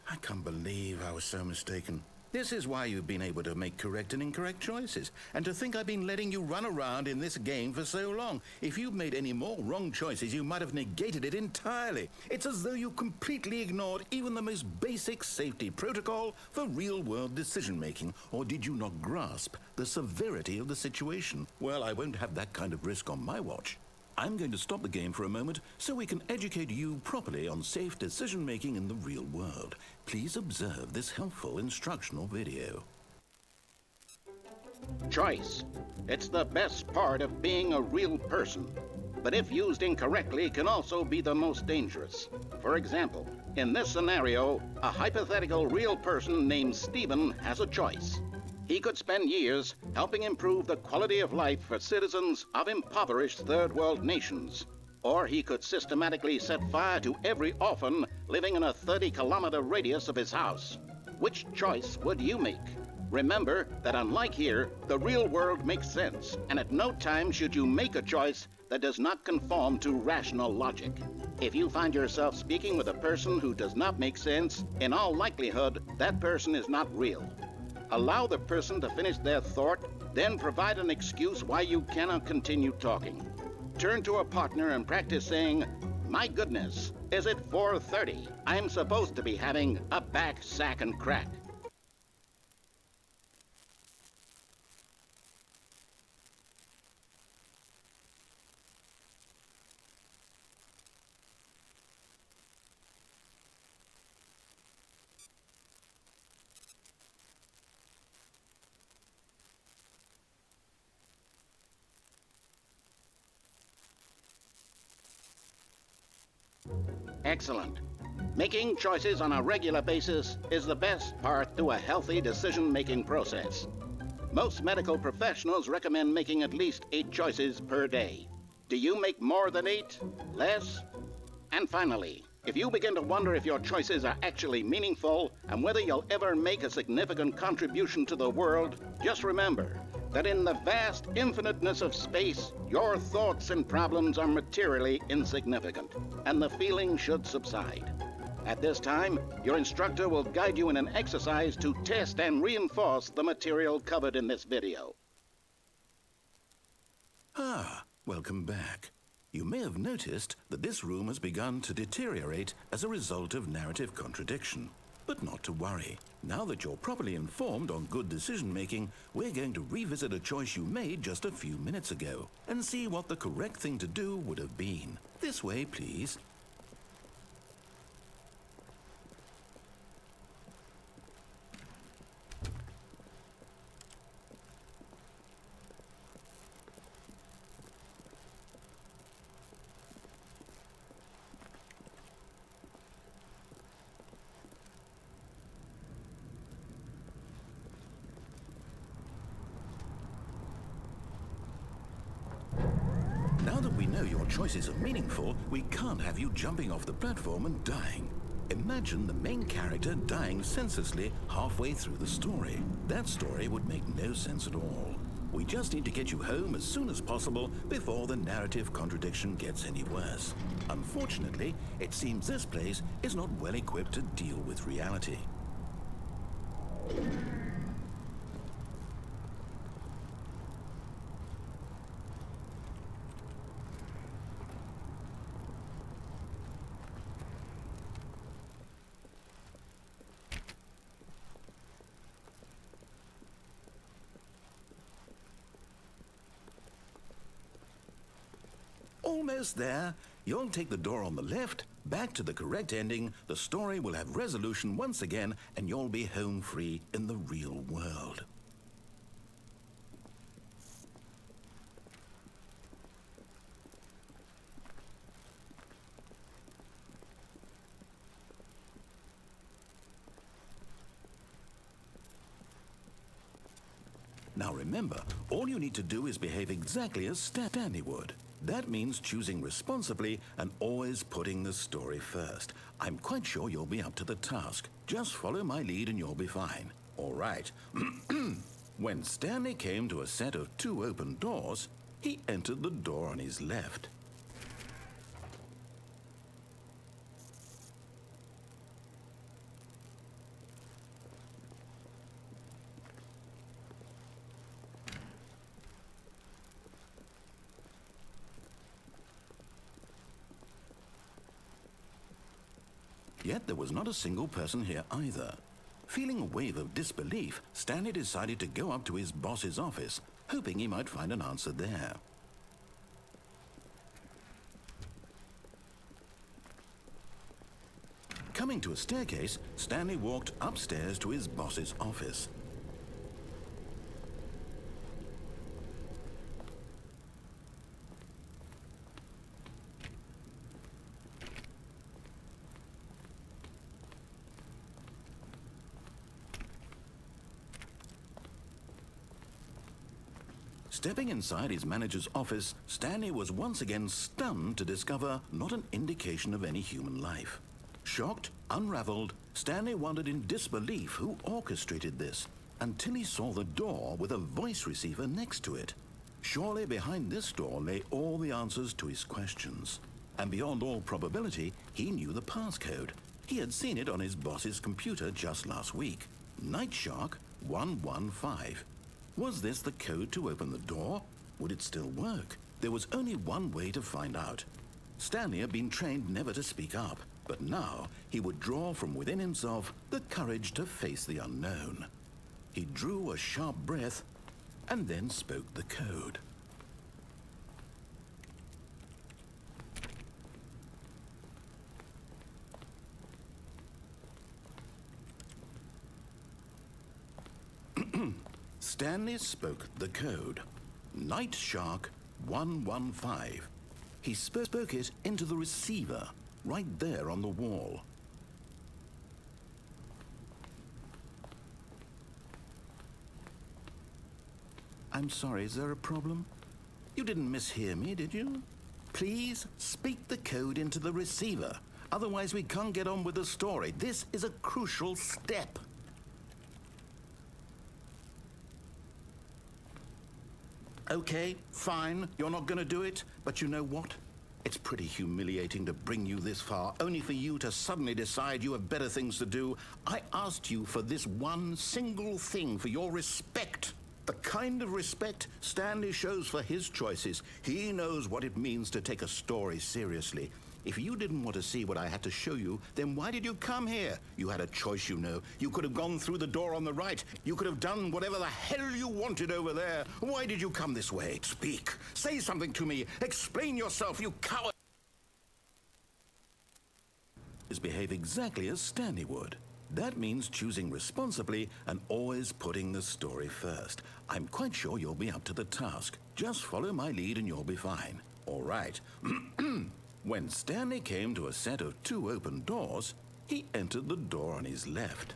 I can't believe I was so mistaken. This is why you've been able to make correct and incorrect choices. And to think I've been letting you run around in this game for so long. If you'd made any more wrong choices, you might have negated it entirely. It's as though you completely ignored even the most basic safety protocol for real-world decision-making. Or did you not grasp the severity of the situation? Well, I won't have that kind of risk on my watch. I'm going to stop the game for a moment so we can educate you properly on safe decision-making in the real world. Please observe this helpful instructional video. Choice. It's the best part of being a real person. But if used incorrectly, can also be the most dangerous. For example, in this scenario, a hypothetical real person named Stephen has a choice. He could spend years helping improve the quality of life for citizens of impoverished third world nations. Or he could systematically set fire to every orphan living in a 30-kilometer radius of his house. Which choice would you make? Remember that unlike here, the real world makes sense, and at no time should you make a choice that does not conform to rational logic. If you find yourself speaking with a person who does not make sense, in all likelihood, that person is not real. Allow the person to finish their thought, then provide an excuse why you cannot continue talking. Turn to a partner and practice saying, "My goodness, is it 4:30? I'm supposed to be having a back, sack, and crack." Excellent. Making choices on a regular basis is the best part to a healthy decision-making process. Most medical professionals recommend making at least 8 choices per day. Do you make more than 8? Less? And finally, if you begin to wonder if your choices are actually meaningful and whether you'll ever make a significant contribution to the world, just remember that in the vast infiniteness of space, your thoughts and problems are materially insignificant, and the feeling should subside. At this time, your instructor will guide you in an exercise to test and reinforce the material covered in this video. Welcome back. You may have noticed that this room has begun to deteriorate as a result of narrative contradiction. But not to worry. Now that you're properly informed on good decision-making, we're going to revisit a choice you made just a few minutes ago and see what the correct thing to do would have been. This way, please. choices are meaningful, we can't have you jumping off the platform and dying. Imagine the main character dying senselessly halfway through the story. That story would make no sense at all. We just need to get you home as soon as possible before the narrative contradiction gets any worse. Unfortunately, it seems this place is not well equipped to deal with reality. Almost there. You'll take the door on the left, back to the correct ending, the story will have resolution once again, and you'll be home free in the real world. Now remember, all you need to do is behave exactly as Stanley would. That means choosing responsibly and always putting the story first. I'm quite sure you'll be up to the task. Just follow my lead and you'll be fine. All right. When Stanley came to a set of 2 open doors, he entered the door on his left. Yet there was not a single person here either. Feeling a wave of disbelief, Stanley decided to go up to his boss's office, hoping he might find an answer there. Coming to a staircase, Stanley walked upstairs to his boss's office. Stepping inside his manager's office, Stanley was once again stunned to discover not an indication of any human life. Shocked, unraveled, Stanley wondered in disbelief who orchestrated this, until he saw the door with a voice receiver next to it. Surely behind this door lay all the answers to his questions. And beyond all probability, he knew the passcode. He had seen it on his boss's computer just last week. Nightshark 115. Was this the code to open the door? Would it still work? There was only one way to find out. Stanley had been trained never to speak up, but now he would draw from within himself the courage to face the unknown. He drew a sharp breath and then spoke the code. Stanley spoke the code. Nightshark 115. He spoke it into the receiver, right there on the wall. I'm sorry, is there a problem? You didn't mishear me, did you? Please speak the code into the receiver. Otherwise we can't get on with the story. This is a crucial step. Okay, fine, you're not going to do it, but you know what? It's pretty humiliating to bring you this far, only for you to suddenly decide you have better things to do. I asked you for this one single thing, for your respect. The kind of respect Stanley shows for his choices. He knows what it means to take a story seriously. If you didn't want to see what I had to show you, then why did you come here? You had a choice, you know. You could have gone through the door on the right. You could have done whatever the hell you wanted over there. Why did you come this way? Speak. Say something to me. Explain yourself, you coward. Behave exactly as Stanley would. That means choosing responsibly and always putting the story first. I'm quite sure you'll be up to the task. Just follow my lead and you'll be fine. All right. When Stanley came to a set of 2 open doors, he entered the door on his left.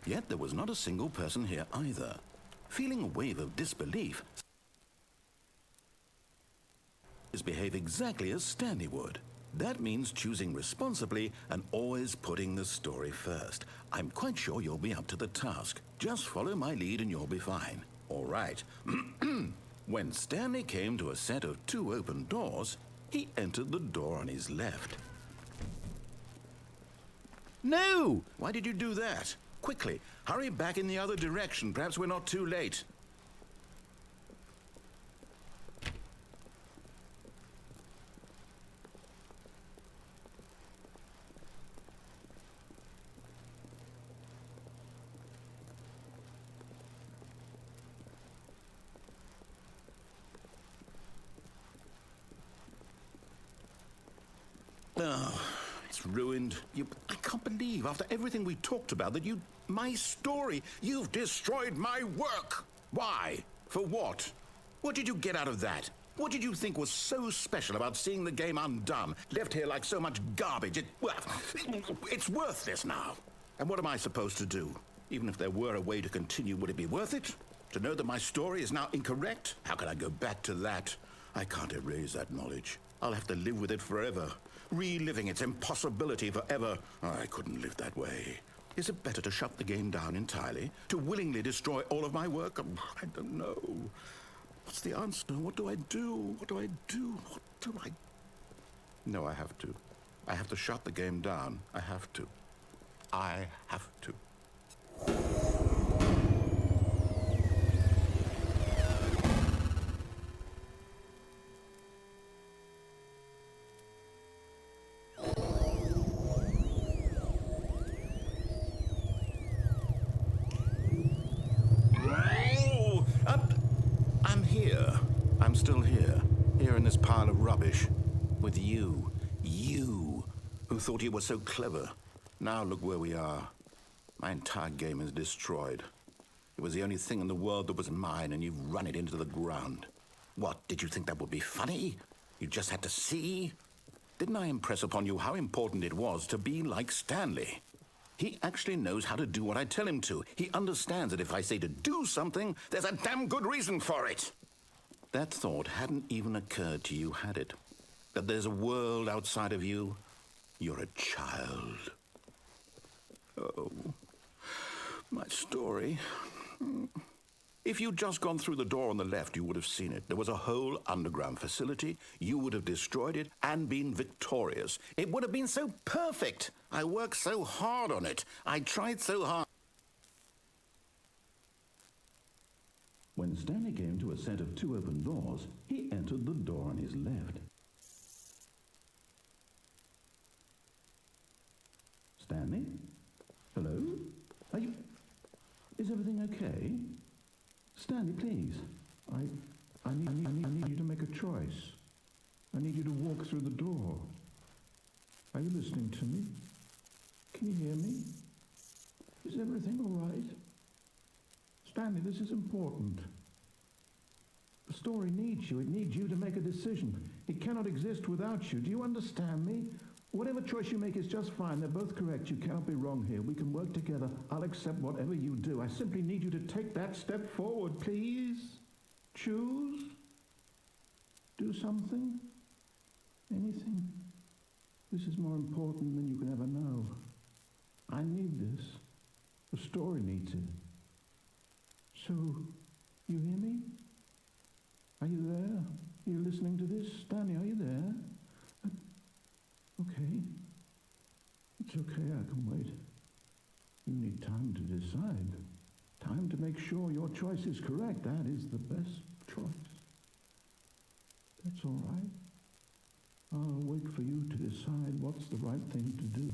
Yet there was not a single person here either. Feeling a wave of disbelief, behave exactly as Stanley would. That means choosing responsibly and always putting the story first. I'm quite sure you'll be up to the task. Just follow my lead and you'll be fine. All right. When Stanley came to a set of 2 open doors, he entered the door on his left. No! Why did you do that? Quickly, hurry back in the other direction. Perhaps we're not too late. Oh, it's ruined. I can't believe, after everything we talked about, that my story, you've destroyed my work. Why? For what? What did you get out of that? What did you think was so special about seeing the game undone, left here like so much garbage? It's worthless now. And what am I supposed to do? Even if there were a way to continue, would it be worth it? To know that my story is now incorrect? How can I go back to that? I can't erase that knowledge. I'll have to live with it forever. Reliving its impossibility forever. I couldn't live that way. Is it better to shut the game down entirely? To willingly destroy all of my work? I don't know. What's the answer? What do I do? What do I do? What do I... No, I have to. I have to shut the game down. I have to. I have to. I'm still here in this pile of rubbish, with you, who thought you were so clever. Now look where we are. My entire game is destroyed. It was the only thing in the world that was mine, and you've run it into the ground. What, did you think that would be funny? You just had to see? Didn't I impress upon you how important it was to be like Stanley? He actually knows how to do what I tell him to. He understands that if I say to do something, there's a damn good reason for it. That thought hadn't even occurred to you, had it? That there's a world outside of you? You're a child. Oh, my story. If you'd just gone through the door on the left, you would have seen it. There was a whole underground facility. You would have destroyed it and been victorious. It would have been so perfect. I worked so hard on it. I tried so hard. When Stanley came to a set of 2 open doors, he entered the door on his left. Stanley? Hello? Are you... Is everything okay? Stanley, please. I need you to make a choice. I need you to walk through the door. Are you listening to me? Can you hear me? Is everything all right? Stanley, this is important. The story needs you. It needs you to make a decision. It cannot exist without you. Do you understand me? Whatever choice you make is just fine. They're both correct. You cannot be wrong here. We can work together. I'll accept whatever you do. I simply need you to take that step forward, please. Choose. Do something. Anything. This is more important than you can ever know. I need this. The story needs it. So, you hear me? Are you there? Are you listening to this? Stanley, are you there? Okay. It's okay, I can wait. You need time to decide. Time to make sure your choice is correct. That is the best choice. That's all right. I'll wait for you to decide what's the right thing to do.